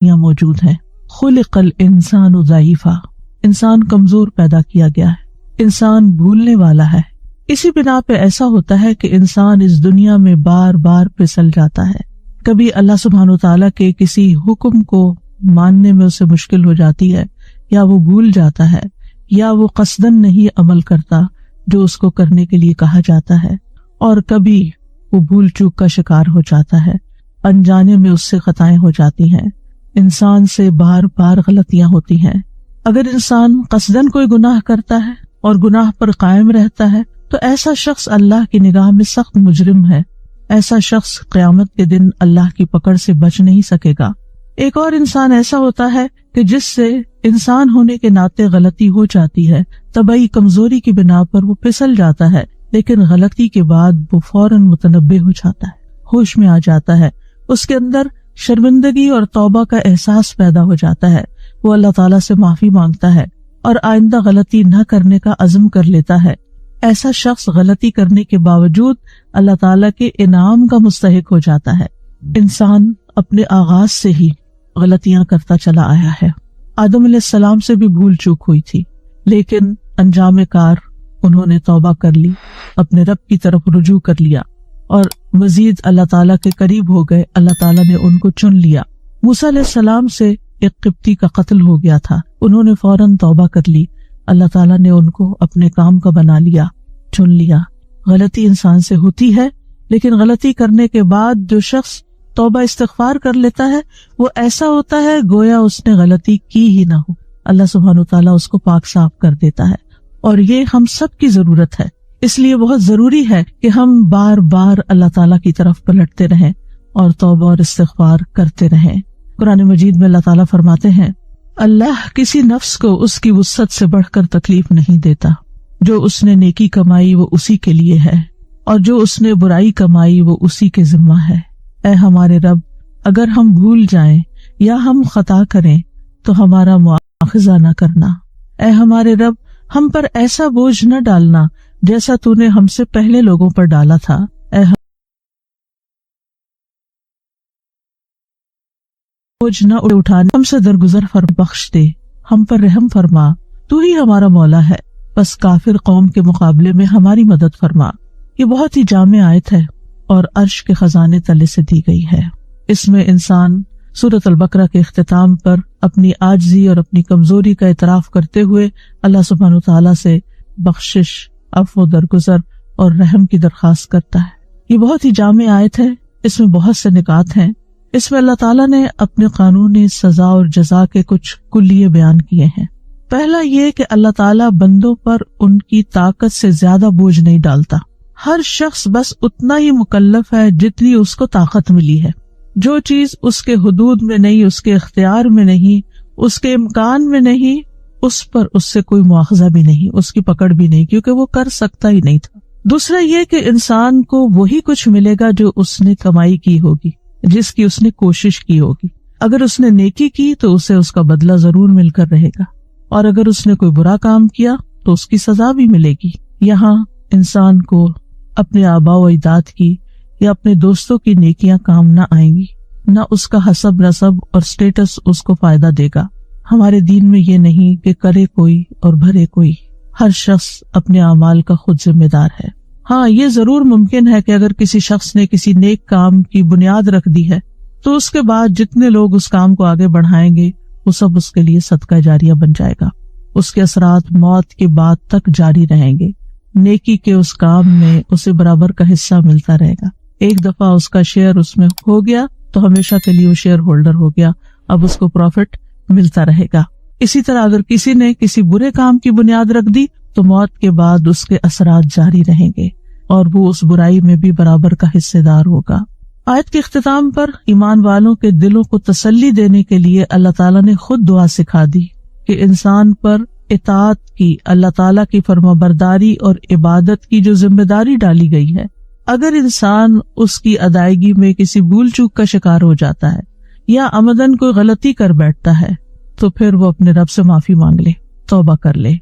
یہاں موجود ہیں۔ خلق الانسان ضعیفا، انسان کمزور پیدا کیا گیا ہے، انسان بھولنے والا ہے۔ اسی بنا پہ ایسا ہوتا ہے کہ انسان اس دنیا میں بار بار پھسل جاتا ہے۔ کبھی اللہ سبحانہ وتعالیٰ کے کسی حکم کو ماننے میں اسے مشکل ہو جاتی ہے، یا وہ بھول جاتا ہے، یا وہ قصدن نہیں عمل کرتا جو اس کو کرنے کے لیے کہا جاتا ہے، اور کبھی وہ بھول چوک کا شکار ہو جاتا ہے، انجانے میں اس سے خطائیں ہو جاتی ہیں، انسان سے بار بار غلطیاں ہوتی ہیں۔ اگر انسان قصدن کوئی گناہ کرتا ہے اور گناہ پر قائم رہتا ہے تو ایسا شخص اللہ کی نگاہ میں سخت مجرم ہے، ایسا شخص قیامت کے دن اللہ کی پکڑ سے بچ نہیں سکے گا۔ ایک اور انسان ایسا ہوتا ہے کہ جس سے انسان ہونے کے ناطے غلطی ہو جاتی ہے، طبعی کمزوری کی بنا پر وہ پھسل جاتا ہے، لیکن غلطی کے بعد وہ فوراً متنبہ ہو جاتا ہے، ہوش میں آ جاتا ہے، اس کے اندر شرمندگی اور توبہ کا احساس پیدا ہو جاتا ہے، وہ اللہ تعالیٰ سے معافی مانگتا ہے اور آئندہ غلطی نہ کرنے کا عزم کر لیتا ہے۔ ایسا شخص غلطی کرنے کے باوجود اللہ تعالیٰ کے انعام کا مستحق ہو جاتا ہے۔ انسان اپنے آغاز سے ہی غلطیاں کرتا چلا آیا ہے۔ آدم علیہ السلام سے بھی بھول چوک ہوئی تھی، لیکن انجام کار انہوں نے توبہ کر لی، اپنے رب کی طرف رجوع کر لیا اور مزید اللہ تعالیٰ کے قریب ہو گئے، اللہ تعالیٰ نے ان کو چن لیا۔ موسیٰ علیہ السلام سے ایک قبطی کا قتل ہو گیا تھا، انہوں نے فوراً توبہ کر لی، اللہ تعالیٰ نے ان کو اپنے کام کا بنا لیا، چن لیا۔ غلطی انسان سے ہوتی ہے، لیکن غلطی کرنے کے بعد جو شخص توبہ استغفار کر لیتا ہے وہ ایسا ہوتا ہے گویا اس نے غلطی کی ہی نہ ہو، اللہ سبحانہ تعالیٰ اس کو پاک صاف کر دیتا ہے، اور یہ ہم سب کی ضرورت ہے۔ اس لیے بہت ضروری ہے کہ ہم بار بار اللہ تعالیٰ کی طرف پلٹتے رہیں اور توبہ اور استغفار کرتے رہیں۔ قرآن مجید میں اللہ تعالیٰ فرماتے ہیں، اللہ کسی نفس کو اس کی وسعت سے بڑھ کر تکلیف نہیں دیتا، جو اس نے نیکی کمائی وہ اسی کے لیے ہے، اور جو اس نے برائی کمائی وہ اسی کے ذمہ ہے۔ اے ہمارے رب، اگر ہم بھول جائیں یا ہم خطا کریں تو ہمارا مواخذہ نہ کرنا۔ اے ہمارے رب، ہم پر ایسا بوجھ نہ ڈالنا جیسا تو نے ہم سے پہلے لوگوں پر ڈالا تھا۔ اے بوجھ نہ اٹھانے، ہم سے درگزر بخش دے، ہم پر رحم فرما، تو ہی ہمارا مولا ہے، بس کافر قوم کے مقابلے میں ہماری مدد فرما۔ یہ بہت ہی جامع آیت ہے اور عرش کے خزانے تلے سے دی گئی ہے۔ اس میں انسان سورۃ البقرہ کے اختتام پر اپنی عاجزی اور اپنی کمزوری کا اعتراف کرتے ہوئے اللہ سبحانہ تعالیٰ سے بخشش، عفو، درگزر اور رحم کی درخواست کرتا ہے۔ یہ بہت ہی جامع آیت ہے، اس میں بہت سے نکات ہیں۔ اس میں اللہ تعالیٰ نے اپنے قانون سزا اور جزا کے کچھ کلیے بیان کیے ہیں۔ پہلا یہ کہ اللہ تعالیٰ بندوں پر ان کی طاقت سے زیادہ بوجھ نہیں ڈالتا، ہر شخص بس اتنا ہی مکلف ہے جتنی اس کو طاقت ملی ہے۔ جو چیز اس کے حدود میں نہیں، اس کے اختیار میں نہیں، اس کے امکان میں نہیں، اس پر اس سے کوئی مواخذہ بھی نہیں، اس کی پکڑ بھی نہیں، کیونکہ وہ کر سکتا ہی نہیں تھا۔ دوسرا یہ کہ انسان کو وہی کچھ ملے گا جو اس نے کمائی کی ہوگی، جس کی اس نے کوشش کی ہوگی۔ اگر اس نے نیکی کی تو اسے اس کا بدلہ ضرور مل کر رہے گا، اور اگر اس نے کوئی برا کام کیا تو اس کی سزا بھی ملے گی۔ یہاں انسان کو اپنے آباء و اجداد کی یا اپنے دوستوں کی نیکیاں کام نہ آئیں گی، نہ اس کا حسب نسب اور سٹیٹس اس کو فائدہ دے گا۔ ہمارے دین میں یہ نہیں کہ کرے کوئی اور بھرے کوئی، ہر شخص اپنے اعمال کا خود ذمہ دار ہے۔ ہاں، یہ ضرور ممکن ہے کہ اگر کسی شخص نے کسی نیک کام کی بنیاد رکھ دی ہے تو اس کے بعد جتنے لوگ اس کام کو آگے بڑھائیں گے وہ سب اس کے لیے صدقہ جاریہ بن جائے گا، اس کے اثرات موت کے بعد تک جاری رہیں گے۔ نیکی کے اس کام میں اسے برابر کا حصہ ملتا رہے گا۔ ایک دفعہ اس کا شیئر اس میں ہو گیا تو ہمیشہ کے لیے وہ شیئر ہولڈر ہو گیا، اب اس کو پروفٹ ملتا رہے گا۔ اسی طرح اگر کسی نے کسی برے کام کی بنیاد رکھ دی تو موت کے بعد اس کے اثرات جاری رہیں گے اور وہ اس برائی میں بھی برابر کا حصہ دار ہوگا۔ آیت کے اختتام پر ایمان والوں کے دلوں کو تسلی دینے کے لیے اللہ تعالیٰ نے خود دعا سکھا دی کہ انسان پر اطاعت کی، اللہ تعالیٰ کی فرما برداری اور عبادت کی جو ذمہ داری ڈالی گئی ہے، اگر انسان اس کی ادائیگی میں کسی بھول چوک کا شکار ہو جاتا ہے یا عمدن کوئی غلطی کر بیٹھتا ہے تو پھر وہ اپنے رب سے معافی مانگ لے، توبہ کر لے۔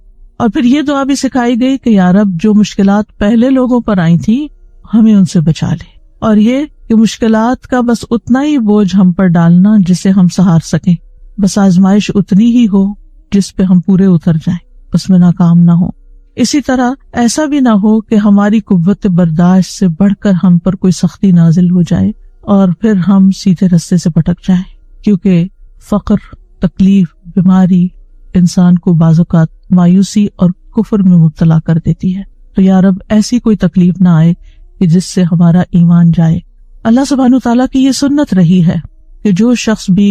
اور پھر یہ دعا بھی سکھائی گئی کہ یا رب، جو مشکلات پہلے لوگوں پر آئی تھی ہمیں ان سے بچا لے، اور یہ کہ مشکلات کا بس اتنا ہی بوجھ ہم پر ڈالنا جسے ہم سہار سکیں، بس آزمائش اتنی ہی ہو جس پہ ہم پورے اتر جائیں، اس میں ناکام نہ ہو۔ اسی طرح ایسا بھی نہ ہو کہ ہماری قوت برداشت سے بڑھ کر ہم پر کوئی سختی نازل ہو جائے اور پھر ہم سیدھے رستے سے بھٹک جائیں، کیونکہ فقر، تکلیف، بیماری انسان کو بعض اوقات مایوسی اور کفر میں مبتلا کر دیتی ہے۔ تو یا رب ایسی کوئی تکلیف نہ آئے کہ جس سے ہمارا ایمان جائے۔ اللہ سبحانہ وتعالیٰ کی یہ سنت رہی ہے کہ جو شخص بھی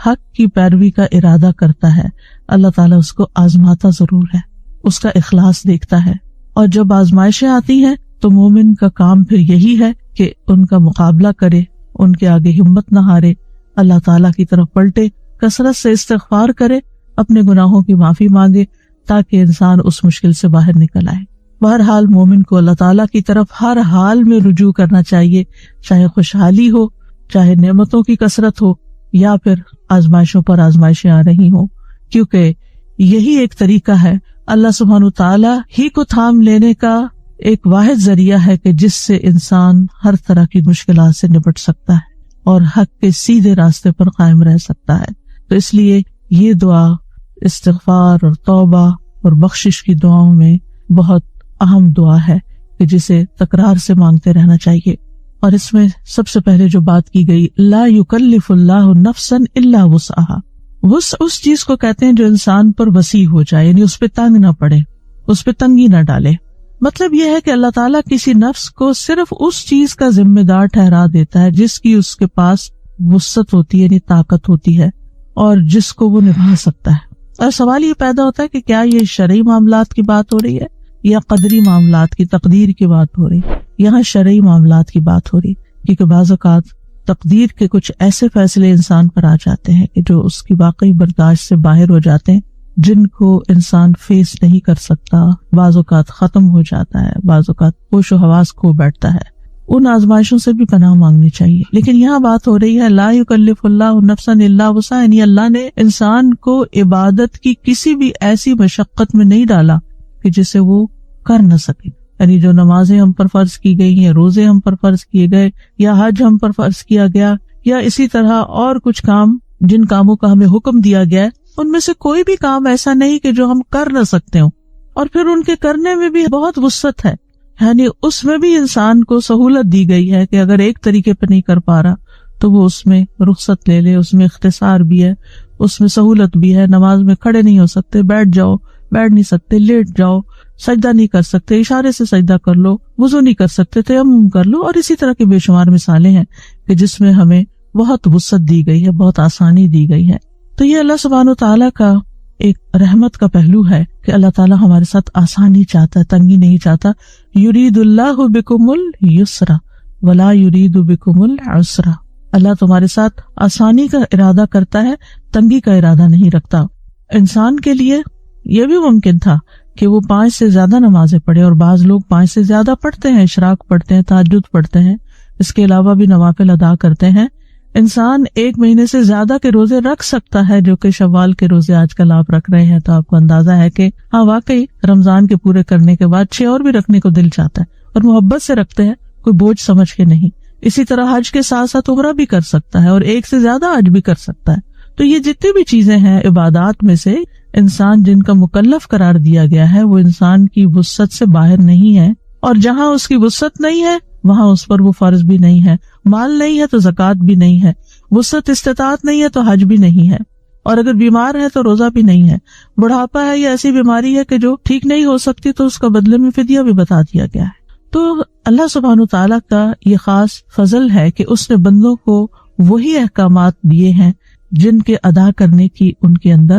حق کی پیروی کا ارادہ کرتا ہے اللہ تعالیٰ اس کو آزماتا ضرور ہے، اس کا اخلاص دیکھتا ہے، اور جب آزمائشیں آتی ہیں تو مومن کا کام پھر یہی ہے کہ ان کا مقابلہ کرے، ان کے آگے ہمت نہ ہارے، اللہ تعالیٰ کی طرف پلٹے، کثرت سے استغفار کرے، اپنے گناہوں کی معافی مانگے تاکہ انسان اس مشکل سے باہر نکل آئے۔ بہرحال مومن کو اللہ تعالیٰ کی طرف ہر حال میں رجوع کرنا چاہیے، چاہے خوشحالی ہو، چاہے نعمتوں کی کثرت ہو، یا پھر آزمائشوں پر آزمائشیں آ رہی ہوں، کیونکہ یہی ایک طریقہ ہے، اللہ سبحانہ وتعالیٰ ہی کو تھام لینے کا ایک واحد ذریعہ ہے کہ جس سے انسان ہر طرح کی مشکلات سے نپٹ سکتا ہے اور حق کے سیدھے راستے پر قائم رہ سکتا ہے۔ تو اس لیے یہ دعا استغفار اور توبہ اور بخشش کی دعاؤں میں بہت اہم دعا ہے کہ جسے تکرار سے مانگتے رہنا چاہیے۔ اور اس میں سب سے پہلے جو بات کی گئی، لا یکلف اللہ نفسا الا وسعها، وسع اس چیز کو کہتے ہیں جو انسان پر وسیع ہو جائے، یعنی اس پہ تنگ نہ پڑے، اس پہ تنگی نہ ڈالے۔ مطلب یہ ہے کہ اللہ تعالیٰ کسی نفس کو صرف اس چیز کا ذمہ دار ٹھہرا دیتا ہے جس کی اس کے پاس وسعت ہوتی ہے، یعنی طاقت ہوتی ہے، اور جس کو وہ نبھا سکتا ہے۔ اور سوال یہ پیدا ہوتا ہے کہ کیا یہ شرعی معاملات کی بات ہو رہی ہے یا قدری معاملات کی، تقدیر کی بات ہو رہی؟ یہاں شرعی معاملات کی بات ہو رہی، کیونکہ بعض اوقات تقدیر کے کچھ ایسے فیصلے انسان پر آ جاتے ہیں کہ جو اس کی واقعی برداشت سے باہر ہو جاتے ہیں، جن کو انسان فیس نہیں کر سکتا، بعض اوقات ختم ہو جاتا ہے، بعض اوقات ہوش و حواس کھو بیٹھتا ہے۔ ان آزمائشوں سے بھی پناہ مانگنی چاہیے۔ لیکن یہاں بات ہو رہی ہے لا یکلف اللہ نفسا الا وسعها، یعنی اللہ نے انسان کو عبادت کی کسی بھی ایسی مشقت میں نہیں ڈالا کہ جسے وہ کر نہ سکے۔ یعنی جو نمازیں ہم پر فرض کی گئی ہیں، روزے ہم پر فرض کیے گئے، یا حج ہم پر فرض کیا گیا، یا اسی طرح اور کچھ کام جن کاموں کا ہمیں حکم دیا گیا ہے، ان میں سے کوئی بھی کام ایسا نہیں کہ جو ہم کر نہ سکتے ہوں، اور پھر ان کے کرنے میں بھی بہت وسعت ہے، یعنی اس میں بھی انسان کو سہولت دی گئی ہے کہ اگر ایک طریقے پہ نہیں کر پا رہا تو وہ اس میں رخصت لے لے، اس میں اختصار بھی ہے، اس میں سہولت بھی ہے۔ نماز میں کھڑے نہیں ہو سکتے، بیٹھ جاؤ، بیٹھ نہیں سکتے لیٹ جاؤ، سجدہ نہیں کر سکتے اشارے سے سجدہ کر لو، وضو نہیں کر سکتے تیمم کر لو، اور اسی طرح کے بے شمار مثالیں ہیں کہ جس میں ہمیں بہت وسعت دی گئی ہے، بہت آسانی دی گئی ہے۔ تو یہ اللہ سبحانہ وتعالیٰ کا ایک رحمت کا پہلو ہے کہ اللہ تعالیٰ ہمارے ساتھ آسانی چاہتا ہے، تنگی نہیں چاہتا۔ یرید اللہ بکم اليسر ولا یرید بکم العسر، اللہ تمہارے ساتھ آسانی کا ارادہ کرتا ہے، تنگی کا ارادہ نہیں رکھتا۔ انسان کے لیے یہ بھی ممکن تھا کہ وہ 5 سے زیادہ نمازیں پڑھے، اور بعض لوگ 5 سے زیادہ پڑھتے ہیں، اشراق پڑھتے ہیں، تہجد پڑھتے ہیں، اس کے علاوہ بھی نوافل ادا کرتے ہیں۔ انسان 1 مہینے سے زیادہ کے روزے رکھ سکتا ہے، جو کہ شوال کے روزے آج کل آپ رکھ رہے ہیں، تو آپ کو اندازہ ہے کہ ہاں واقعی رمضان کے پورے کرنے کے بعد 6 اور بھی رکھنے کو دل چاہتا ہے، اور محبت سے رکھتے ہیں، کوئی بوجھ سمجھ کے نہیں۔ اسی طرح حج کے ساتھ ساتھ عمرہ بھی کر سکتا ہے، اور 1 سے زیادہ حج بھی کر سکتا ہے۔ تو یہ جتنی بھی چیزیں ہیں عبادات میں سے، انسان جن کا مکلف قرار دیا گیا ہے، وہ انسان کی وسعت سے باہر نہیں ہے، اور جہاں اس کی وسعت نہیں ہے وہاں اس پر وہ فرض بھی نہیں ہے، مال نہیں ہے تو زکوٰۃ بھی نہیں ہے، وسعت استطاعت نہیں ہے تو حج بھی نہیں ہے، اور اگر بیمار ہے تو روزہ بھی نہیں ہے، بڑھاپا ہے یا ایسی بیماری ہے کہ جو ٹھیک نہیں ہو سکتی تو اس کا بدلے میں فدیہ بھی بتا دیا گیا ہے۔ تو اللہ سبحانہ وتعالیٰ کا یہ خاص فضل ہے کہ اس نے بندوں کو وہی احکامات دیے ہیں جن کے ادا کرنے کی ان کے اندر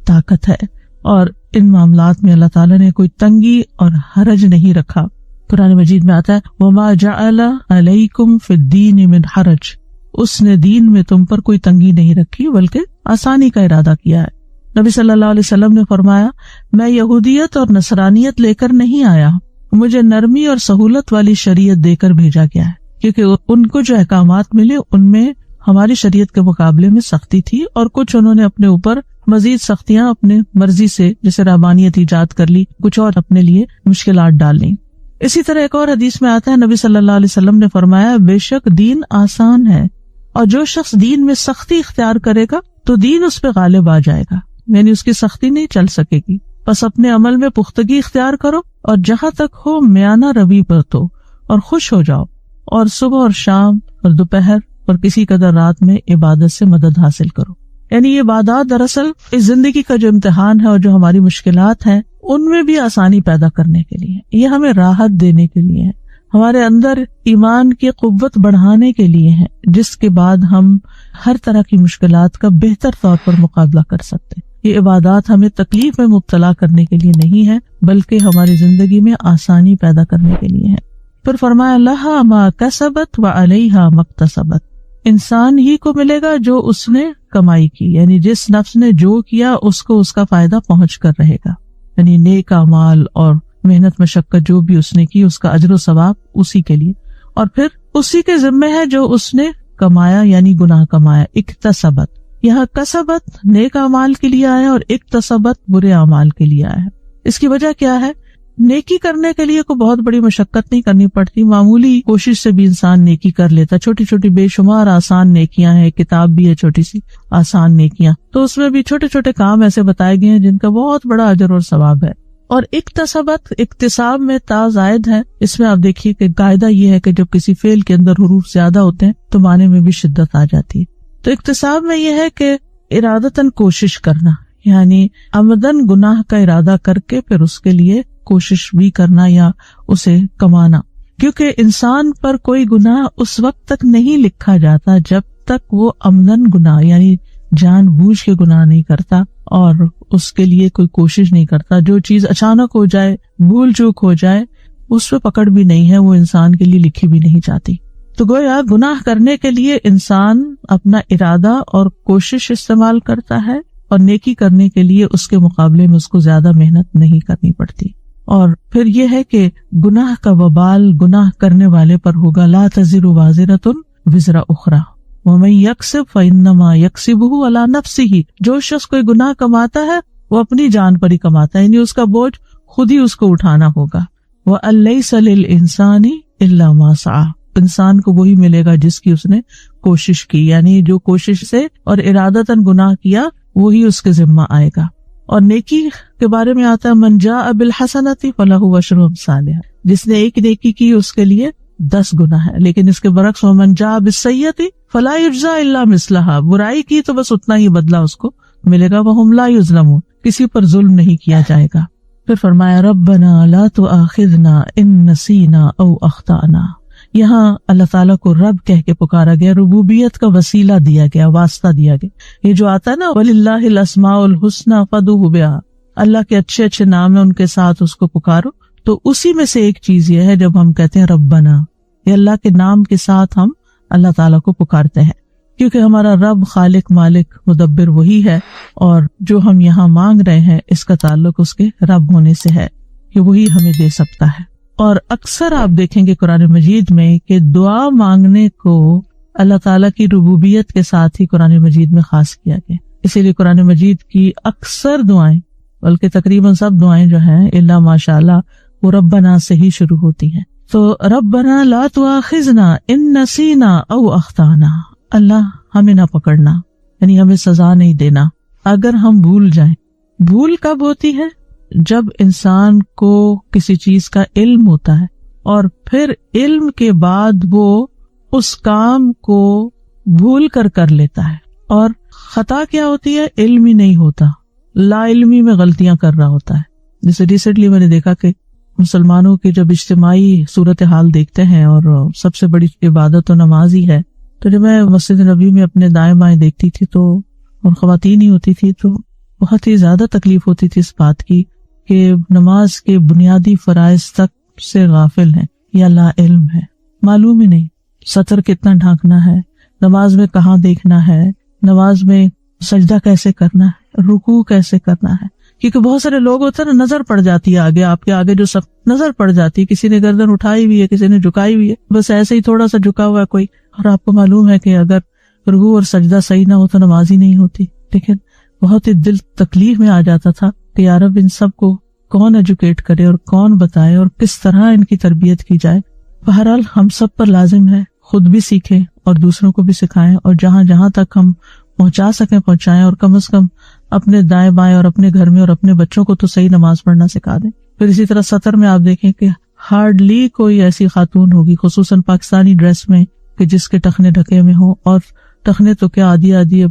طاقت ہے، اور ان معاملات میں اللہ تعالیٰ نے کوئی تنگی اور حرج نہیں رکھا۔ قرآن مجید میں آتا ہے وَمَا جَعَلَ عَلَيْكُمْ فِي الدِّينِ مِنْ حَرَجٍ، اس نے دین میں تم پر کوئی تنگی نہیں رکھی بلکہ آسانی کا ارادہ کیا ہے۔ نبی صلی اللہ علیہ وسلم نے فرمایا میں یہودیت اور نصرانیت لے کر نہیں آیا، مجھے نرمی اور سہولت والی شریعت دے کر بھیجا گیا ہے، کیونکہ ان کو جو احکامات ملے ان میں ہماری شریعت کے مقابلے میں سختی تھی، اور کچھ انہوں نے اپنے اوپر مزید سختیاں اپنے مرضی سے جیسے رہبانیت ایجاد کر لی، کچھ اور اپنے لیے مشکلات ڈال لیں۔ اسی طرح ایک اور حدیث میں آتا ہے، نبی صلی اللہ علیہ وسلم نے فرمایا، بے شک دین آسان ہے اور جو شخص دین میں سختی اختیار کرے گا تو دین اس پہ غالب آ جائے گا، یعنی اس کی سختی نہیں چل سکے گی۔ بس اپنے عمل میں پختگی اختیار کرو اور جہاں تک ہو میانہ روی برتو اور خوش ہو جاؤ، اور صبح اور شام اور دوپہر اور کسی قدر رات میں عبادت سے مدد حاصل کرو۔ یعنی یہ عبادات دراصل اس زندگی کا جو امتحان ہے اور جو ہماری مشکلات ہیں ان میں بھی آسانی پیدا کرنے کے لیے، یہ ہمیں راحت دینے کے لیے ہے، ہمارے اندر ایمان کی قوت بڑھانے کے لیے ہے، جس کے بعد ہم ہر طرح کی مشکلات کا بہتر طور پر مقابلہ کر سکتے ہیں۔ یہ عبادات ہمیں تکلیف میں مبتلا کرنے کے لیے نہیں ہے، بلکہ ہماری زندگی میں آسانی پیدا کرنے کے لیے ہے۔ پھر فرمایا، لہا ما کسبت وعلیہا ما اکتسبت، انسان ہی کو ملے گا جو اس نے کمائی کی، یعنی جس نفس نے جو کیا اس کو اس کا فائدہ پہنچ کر رہے گا، یعنی نیک اعمال اور محنت مشقت جو بھی اس نے کی اس کا اجر و ثواب اسی کے لیے، اور پھر اسی کے ذمہ ہے جو اس نے کمایا، یعنی گناہ کمایا۔ اکتسبت، یہاں کسبت نیک اعمال کے لیے آیا اور اکتسبت برے اعمال کے لیے آیا ہے۔ اس کی وجہ کیا ہے؟ نیکی کرنے کے لیے کوئی بہت بڑی مشقت نہیں کرنی پڑتی، معمولی کوشش سے بھی انسان نیکی کر لیتا، چھوٹی چھوٹی بے شمار آسان نیکیاں ہیں، کتاب بھی ہے چھوٹی سی آسان نیکیاں، تو اس میں بھی چھوٹے چھوٹے کام ایسے بتائے گئے ہیں جن کا بہت بڑا اجر اور ثواب ہے۔ اور اکتسبت، اکتساب میں تا زائد ہے، اس میں آپ دیکھیے کہ قاعدہ یہ ہے کہ جب کسی فعل کے اندر حروف زیادہ ہوتے ہیں تو معنی میں بھی شدت آ جاتی ہے۔ تو اکتساب میں یہ ہے کہ ارادتاً کوشش کرنا، یعنی عمدن گناہ کا ارادہ کر کے پھر اس کے لیے کوشش بھی کرنا یا اسے کمانا، کیونکہ انسان پر کوئی گناہ اس وقت تک نہیں لکھا جاتا جب تک وہ عمدن گناہ یعنی جان بوجھ کے گناہ نہیں کرتا اور اس کے لیے کوئی کوشش نہیں کرتا۔ جو چیز اچانک ہو جائے، بھول چوک ہو جائے، اس پہ پکڑ بھی نہیں ہے، وہ انسان کے لیے لکھی بھی نہیں جاتی۔ تو گویا گناہ کرنے کے لیے انسان اپنا ارادہ اور کوشش استعمال کرتا ہے، اور نیکی کرنے کے لیے اس کے مقابلے میں اس کو زیادہ محنت نہیں کرنی پڑتی۔ اور پھر یہ ہے کہ گناہ کا وبال گناہ کرنے والے پر ہوگا، لا تزر وازرۃ وزر اخرى ومن یکسب فانما یکسبہ علی نفسہ، جو شخص کوئی گناہ کماتا ہے وہ اپنی جان پر ہی کماتا ہے، یعنی اس کا بوجھ خود ہی اس کو اٹھانا ہوگا۔ وان لیس للانسان الا ما سعى، انسان کو وہی ملے گا جس کی اس نے کوشش کی، یعنی جو کوشش سے اور ارادتاً گناہ کیا وہی اس کے ذمہ آئے گا۔ اور نیکی کے بارے میں آتا ہے، من جاء بالحسنۃ فلہ عشر امثالها، جس نے ایک نیکی کی اس کے لیے 10 گناہ ہے، لیکن اس کے برعکس ومن جاء بالسیئۃ فلا یجزی الا مثلها، برائی کی تو بس اتنا ہی بدلہ اس کو ملے گا، وہم لا یظلمون، کسی پر ظلم نہیں کیا جائے گا۔ پھر فرمایا، ربنا لا تؤاخذنا ان نسینا او اخطأنا، یہاں اللہ تعالیٰ کو رب کہہ کے پکارا گیا، ربوبیت کا وسیلہ دیا گیا، واسطہ دیا گیا۔ یہ جو آتا ہے نا، وَلِلَّهِ الْأَسْمَاءُ الْحُسْنَى فَادْعُوهُ بِهَا، اللہ کے اچھے اچھے نام ہیں، ان کے ساتھ اس کو پکارو، تو اسی میں سے ایک چیز یہ ہے جب ہم کہتے ہیں ربنا، یہ اللہ کے نام کے ساتھ ہم اللہ تعالیٰ کو پکارتے ہیں، کیونکہ ہمارا رب خالق مالک مدبر وہی ہے، اور جو ہم یہاں مانگ رہے ہیں اس کا تعلق اس کے رب ہونے سے ہے کہ وہی ہمیں دے سکتا ہے۔ اور اکثر آپ دیکھیں گے قرآن مجید میں کہ دعا مانگنے کو اللہ تعالیٰ کی ربوبیت کے ساتھ ہی قرآن مجید میں خاص کیا گیا، اسی لیے قرآن مجید کی اکثر دعائیں، بلکہ تقریباً سب دعائیں جو ہیں الا ماشاء اللہ وہ ربنا سے ہی شروع ہوتی ہیں۔ تو ربنا لا تؤاخذنا ان نسینا او اخطانا، اللہ ہمیں نہ پکڑنا، یعنی ہمیں سزا نہیں دینا اگر ہم بھول جائیں۔ بھول کب ہوتی ہے؟ جب انسان کو کسی چیز کا علم ہوتا ہے اور پھر علم کے بعد وہ اس کام کو بھول کر لیتا ہے، اور خطا کیا ہوتی ہے؟ علم ہی نہیں ہوتا، لا علمی میں غلطیاں کر رہا ہوتا ہے۔ جیسے ریسنٹلی میں نے دیکھا کہ مسلمانوں کی جب اجتماعی صورتحال دیکھتے ہیں اور سب سے بڑی عبادت و نماز ہی ہے، تو جب میں مسجد نبی میں اپنے دائیں بائیں دیکھتی تھی تو اور خواتین ہی ہوتی تھی تو بہت ہی زیادہ تکلیف ہوتی تھی اس بات کی کہ نماز کے بنیادی فرائض تک سے غافل ہیں یا لا علم ہے، معلوم ہی نہیں سطر کتنا ڈھانکنا ہے، نماز میں کہاں دیکھنا ہے، نماز میں سجدہ کیسے کرنا ہے، رکوع کیسے کرنا ہے، کیونکہ بہت سارے لوگ ہوتے ہیں نا، نظر پڑ جاتی ہے آگے، آپ کے آگے جو سب نظر پڑ جاتی ہے، کسی نے گردن اٹھائی ہوئی ہے، کسی نے جھکائی ہوئی ہے، بس ایسے ہی تھوڑا سا جھکا ہوا ہے کوئی، اور آپ کو معلوم ہے کہ اگر رکوع اور سجدہ صحیح نہ ہو تو نماز ہی نہیں ہوتی۔ لیکن بہت ہی دل تکلیف میں آ جاتا تھا کہ یا رب ان سب کو کون ایجوکیٹ کرے اور کون بتائے اور کس طرح ان کی تربیت کی جائے. بہرحال ہم سب پر لازم ہے خود بھی سیکھیں اور دوسروں کو بھی سکھائیں، اور جہاں جہاں تک ہم پہنچا سکیں پہنچائیں، اور کم از کم اپنے دائیں بائیں اور اپنے گھر میں اور اپنے بچوں کو تو صحیح نماز پڑھنا سکھا دیں. پھر اسی طرح سطر میں آپ دیکھیں کہ ہارڈلی کوئی ایسی خاتون ہوگی خصوصاً پاکستانی ڈریس میں کہ جس کے ٹخنے ڈھکے ہوئے ہوں، اور ٹخنے تو کیا آدھی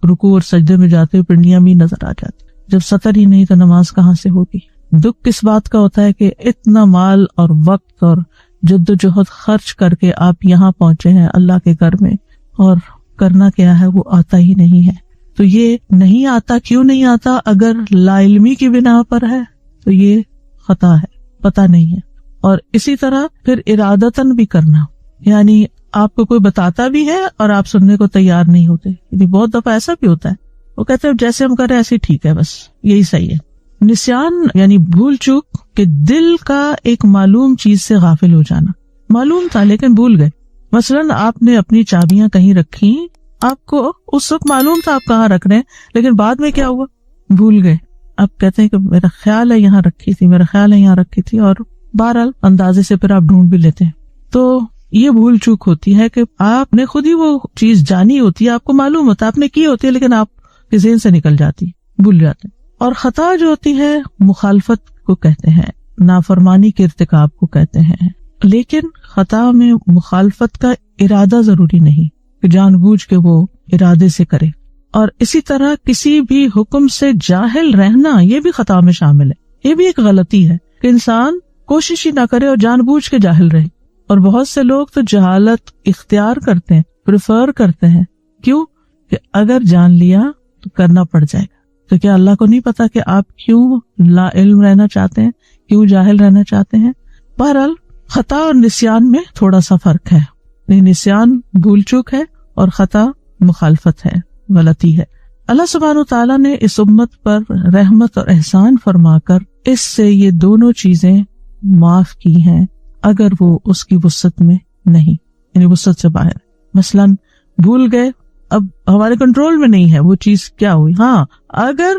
رکوع اور سجدے میں جاتے ہوئے پنڈلیاں بھی نظر آ جاتی. جب سطر ہی نہیں تو نماز کہاں سے ہوگی؟ دکھ کس بات کا ہوتا ہے کہ اتنا مال اور وقت اور جد و جہد خرچ کر کے آپ یہاں پہنچے ہیں اللہ کے گھر میں، اور کرنا کیا ہے وہ آتا ہی نہیں ہے. تو یہ نہیں آتا، کیوں نہیں آتا؟ اگر لا علمی کی بنا پر ہے تو یہ خطا ہے، پتہ نہیں ہے. اور اسی طرح پھر ارادتاً بھی کرنا، یعنی آپ کو کوئی بتاتا بھی ہے اور آپ سننے کو تیار نہیں ہوتے. یعنی بہت دفعہ ایسا بھی ہوتا ہے، وہ کہتے ہیں جیسے ہم کریں ایسے ٹھیک ہے، بس یہی صحیح ہے. نسیان یعنی بھول چوک کہ دل کا ایک معلوم چیز سے غافل ہو جانا. معلوم تھا لیکن بھول گئے. مثلاً آپ نے اپنی چابیاں کہیں رکھی، آپ کو اس وقت معلوم تھا آپ کہاں رکھ رہے ہیں، لیکن بعد میں کیا ہوا؟ بھول گئے. آپ کہتے ہیں کہ میرا خیال ہے یہاں رکھی تھی، میرا خیال ہے یہاں رکھی تھی، اور بہرحال اندازے سے پھر آپ ڈھونڈ بھی لیتے ہیں. تو یہ بھول چوک ہوتی ہے کہ آپ نے خود ہی وہ چیز جانی ہوتی ہے، آپ کو معلوم ہوتا ہے آپ نے کی ہوتی ہے، لیکن آپ کے ذہن سے نکل جاتی، بھول جاتے ہیں. اور خطا جو ہوتی ہے مخالفت کو کہتے ہیں، نافرمانی کے ارتکاب کو کہتے ہیں. لیکن خطا میں مخالفت کا ارادہ ضروری نہیں کہ جان بوجھ کے وہ ارادے سے کرے. اور اسی طرح کسی بھی حکم سے جاہل رہنا یہ بھی خطا میں شامل ہے. یہ بھی ایک غلطی ہے کہ انسان کوشش ہی نہ کرے اور جان بوجھ کے جاہل رہے. اور بہت سے لوگ تو جہالت اختیار کرتے ہیں، پریفر کرتے ہیں. کیوں؟ کہ اگر جان لیا تو کرنا پڑ جائے گا. تو کیا اللہ کو نہیں پتا کہ آپ کیوں لا علم رہنا چاہتے ہیں، کیوں جاہل رہنا چاہتے ہیں؟ بہرحال خطا اور نسیان میں تھوڑا سا فرق ہے. نسیان بھول چوک ہے اور خطا مخالفت ہے، غلطی ہے. اللہ سبحانہ وتعالیٰ نے اس امت پر رحمت اور احسان فرما کر اس سے یہ دونوں چیزیں معاف کی ہیں اگر وہ اس کی وسعت میں نہیں، یعنی وسعت سے باہر. مثلاً بھول گئے، اب ہمارے کنٹرول میں نہیں ہے وہ چیز کیا ہوئی. ہاں اگر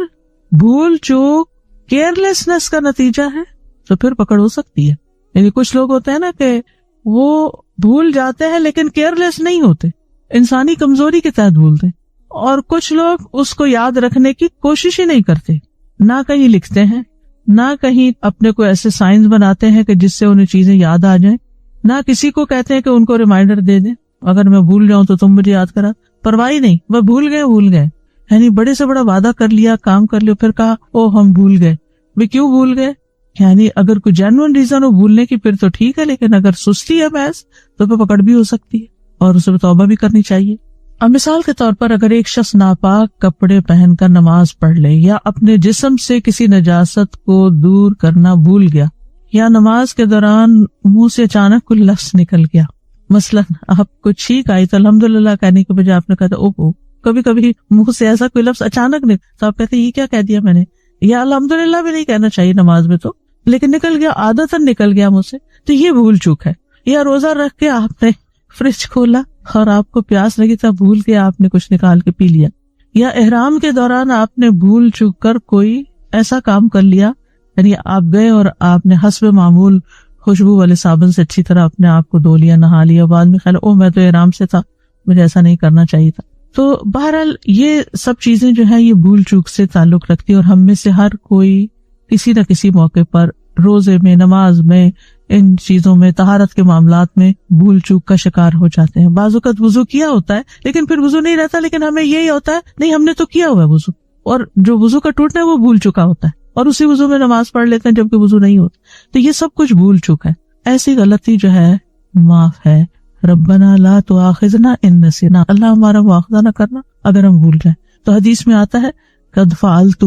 بھول چوک کیئرلیسنس کا نتیجہ ہے تو پھر پکڑ ہو سکتی ہے. یعنی کچھ لوگ ہوتے ہیں نا کہ وہ بھول جاتے ہیں لیکن کیئرلیس نہیں ہوتے، انسانی کمزوری کے تحت بھولتے. اور کچھ لوگ اس کو یاد رکھنے کی کوشش ہی نہیں کرتے، نہ کہیں لکھتے ہیں، نہ کہیں اپنے کو ایسے سائنس بناتے ہیں کہ جس سے انہیں چیزیں یاد آ جائیں، نہ کسی کو کہتے ہیں کہ ان کو ریمائنڈر دے دیں اگر میں بھول جاؤں تو تم مجھے یاد کرا. پرواہ نہیں، وہ بھول گئے. یعنی بڑے سے بڑا وعدہ کر لیا، کام کر لیا، پھر کہا او ہم بھول گئے. وہ کیوں بھول گئے؟ یعنی اگر کوئی جینوئن ریزن ہو بھولنے کی پھر تو ٹھیک ہے، لیکن اگر سستی ہے محض تو پھر پکڑ بھی ہو سکتی ہے اور اسے توبہ بھی کرنی چاہیے. اب مثال کے طور پر اگر ایک شخص ناپاک کپڑے پہن کر نماز پڑھ لے، یا اپنے جسم سے کسی نجاست کو دور کرنا بھول گیا، یا نماز کے دوران منہ سے اچانک کوئی لفظ نکل گیا. مثلاً آپ کو چھینک آئی تو الحمدللہ کہنے کے بجائے آپ نے کہا اوہو. کبھی کبھی منہ سے ایسا کوئی لفظ اچانک نکل تو آپ کہتے یہ کیا کہہ دیا میں نے، یا الحمدللہ بھی نہیں کہنا چاہیے نماز میں تو، لیکن نکل گیا، عادتاً نکل گیا منہ سے، تو یہ بھول چوک ہے. یا روزہ رکھ کے آپ نے فریج کھولا اور آپ کو پیاس لگی تو بھول کے آپ نے کچھ نکال کے پی لیا. یا احرام کے دوران آپ نے بھول چوک کر کوئی ایسا کام کر لیا، یعنی آپ گئے اور آپ نے حسب معمول خوشبو والے صابن سے اچھی طرح اپنے آپ کو دھو لیا، نہا لیا، بعد میں خیال میں تو احرام سے تھا، مجھے ایسا نہیں کرنا چاہیے تھا. تو بہرحال یہ سب چیزیں جو ہیں یہ بھول چوک سے تعلق رکھتی ہے، اور ہم میں سے ہر کوئی کسی نہ کسی موقع پر روزے میں، نماز میں، ان چیزوں میں، طہارت کے معاملات میں بھول چوک کا شکار ہو جاتے ہیں. بعض اوقات وضو کیا ہوتا ہے لیکن پھر وضو نہیں رہتا، لیکن ہمیں یہی ہوتا ہے نہیں ہم نے تو کیا ہوا ہے وضو، اور جو وضو کا ٹوٹنا ہے وہ بھول چکا ہوتا ہے، اور اسی وضو میں نماز پڑھ لیتے ہیں جبکہ وضو نہیں ہوتا. تو یہ سب کچھ بھول چک ہے. ایسی غلطی جو ہے معاف ہے. ربنا لا تؤاخذنا ان نسینا، اللہ ہمارا مواخذہ نہ کرنا اگر ہم بھول جائیں. تو حدیث میں آتا ہے قد فعلت،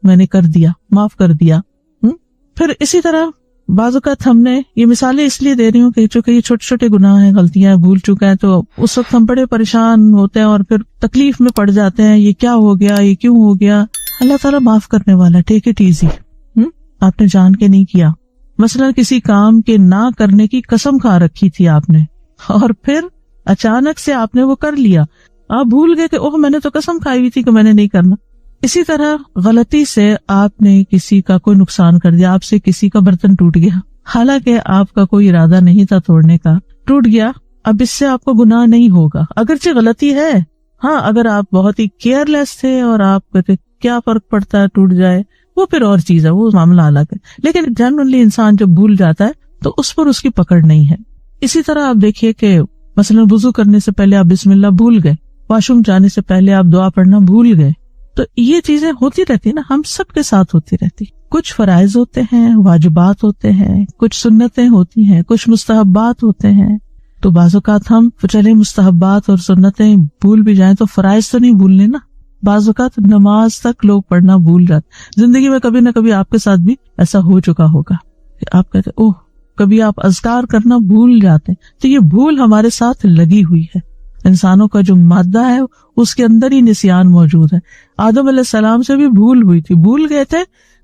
میں نے کر دیا، معاف کر دیا. پھر اسی طرح بعض اوقات ہم نے یہ مثالیں اس لیے دے رہی ہوں کہ چونکہ یہ چھوٹے چھوٹے گناہ ہیں، غلطیاں، بھول چکے ہیں، تو اس وقت ہم بڑے پریشان ہوتے ہیں اور پھر تکلیف میں پڑ جاتے ہیں، یہ کیا ہو گیا، یہ کیوں ہو گیا. اللہ تعالیٰ معاف کرنے والا، ٹیک اٹ ایزی. آپ نے جان کے نہیں کیا. مثلا کسی کام کے نہ کرنے کی قسم کھا رکھی تھی آپ نے، اور پھر اچانک سے آپ نے وہ کر لیا. آپ بھول گئے کہ اوہ میں نے تو قسم کھائی ہوئی تھی کہ میں نے نہیں کرنا. اسی طرح غلطی سے آپ نے کسی کا کوئی نقصان کر دیا، آپ سے کسی کا برتن ٹوٹ گیا، حالانکہ آپ کا کوئی ارادہ نہیں تھا توڑنے کا، ٹوٹ گیا، اب اس سے آپ کو گناہ نہیں ہوگا، اگرچہ غلطی ہے۔ ہاں اگر آپ بہت ہی کیئر لیس تھے اور آپ کہتے کیا فرق پڑتا ہے ٹوٹ جائے، وہ پھر اور چیز ہے، وہ معاملہ الگ ہے، لیکن جنرلی انسان جب بھول جاتا ہے تو اس پر اس کی پکڑ نہیں ہے۔ اسی طرح آپ دیکھیے کہ مثلا وضو کرنے سے پہلے آپ بسم اللہ بھول گئے، واش روم جانے سے پہلے آپ دعا پڑھنا بھول گئے، تو یہ چیزیں ہوتی رہتی نا، ہم سب کے ساتھ ہوتی رہتی۔ کچھ فرائض ہوتے ہیں، واجبات ہوتے ہیں، کچھ سنتیں ہوتی ہیں، کچھ مستحبات ہوتے ہیں، تو بعض اوقات ہم چلے مستحبات اور سنتیں بھول بھی جائیں تو فرائض تو نہیں بھولنے نا۔ بعض اوقات نماز تک لوگ پڑھنا بھول جاتے، زندگی میں کبھی نہ کبھی آپ کے ساتھ بھی ایسا ہو چکا ہوگا کہ آپ کہتے اوہ، کبھی آپ اذکار کرنا بھول جاتے، تو یہ بھول ہمارے ساتھ لگی ہوئی ہے۔ انسانوں کا جو مادہ ہے اس کے اندر ہی نسیان موجود ہے۔ آدم علیہ السلام سے بھی بھول ہوئی تھی، بھول گئے تھے،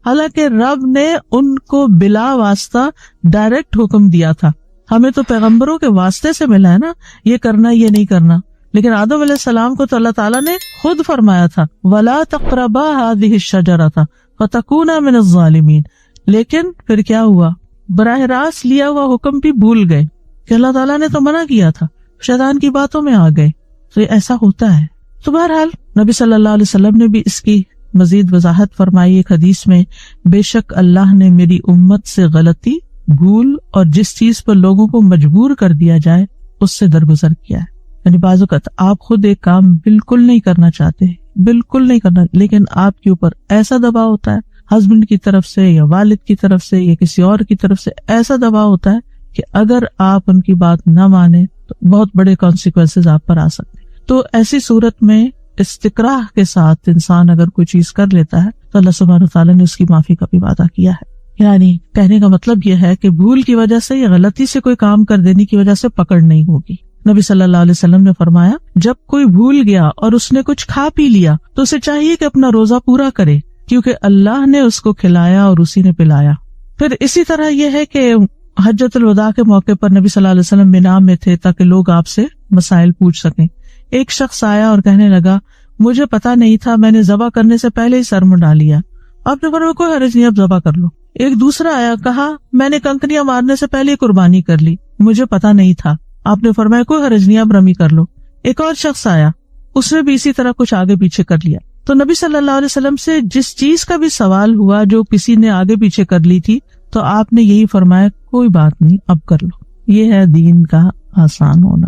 حالانکہ رب نے ان کو بلا واسطہ ڈائریکٹ حکم دیا تھا۔ ہمیں تو پیغمبروں کے واسطے سے ملا ہے نا، یہ کرنا یہ نہیں کرنا، لیکن آدم علیہ السلام کو تو اللہ تعالیٰ نے خود فرمایا تھا وَلَا تَقْرَبَا هَٰذِهِ الشَّجَرَةَ فَتَكُونَا مِنَ الظَّالِمِينَ، لیکن پھر کیا ہوا، براہ راست لیا ہوا حکم بھی بھول گئے کہ اللہ تعالیٰ نے تو منع کیا تھا، شیطان کی باتوں میں آ گئے، تو یہ ایسا ہوتا ہے۔ تو بہرحال نبی صلی اللہ علیہ وسلم نے بھی اس کی مزید وضاحت فرمائی ایک حدیث میں، بے شک اللہ نے میری امت سے غلطی، بھول اور جس چیز پر لوگوں کو مجبور کر دیا جائے اس سے درگزر کیا ہے۔ یعنی بعض اوقات آپ خود ایک کام بالکل نہیں کرنا چاہتے، بالکل نہیں کرنا، لیکن آپ کے اوپر ایسا دباؤ ہوتا ہے ہسبینڈ کی طرف سے یا والد کی طرف سے یا کسی اور کی طرف سے، ایسا دباؤ ہوتا ہے کہ اگر آپ ان کی بات نہ مانیں تو بہت بڑے کانسیکوینسز آپ پر آ سکتے ہیں۔ تو ایسی صورت میں استقراہ کے ساتھ انسان اگر کوئی چیز کر لیتا ہے تو اللہ سبحانہ وتعالیٰ نے اس کی معافی کا بھی وعدہ کیا ہے۔ یعنی کہنے کا مطلب یہ ہے کہ بھول کی وجہ سے یا غلطی سے کوئی کام کر دینے کی وجہ سے پکڑ نہیں ہوگی۔ نبی صلی اللہ علیہ وسلم نے فرمایا جب کوئی بھول گیا اور اس نے کچھ کھا پی لیا تو اسے چاہیے کہ اپنا روزہ پورا کرے، کیونکہ اللہ نے اس کو کھلایا اور اسی نے پلایا۔ پھر اسی طرح یہ ہے کہ حجۃ الوداع کے موقع پر نبی صلی اللہ علیہ وسلم مینا میں تھے تاکہ لوگ آپ سے مسائل پوچھ سکیں۔ ایک شخص آیا اور کہنے لگا مجھے پتا نہیں تھا، میں نے ذبح کرنے سے پہلے ہی سر منڈا لیا۔ آپ نے فرمایا کوئی حرج نہیں، اب ذبح کر لو۔ ایک دوسرا آیا، کہا میں نے کنکریاں مارنے سے پہلے ہی قربانی کر لی، مجھے پتا نہیں تھا۔ آپ نے فرمایا کوئی حرج نہیں، اب رمی کر لو۔ ایک اور شخص آیا، اس نے بھی اسی طرح کچھ آگے پیچھے کر لیا۔ تو نبی صلی اللہ علیہ وسلم سے جس چیز کا بھی سوال ہوا جو کسی نے آگے پیچھے کر لی تھی تو آپ نے یہی فرمایا کوئی بات نہیں، اب کر لو۔ یہ ہے دین کا آسان ہونا۔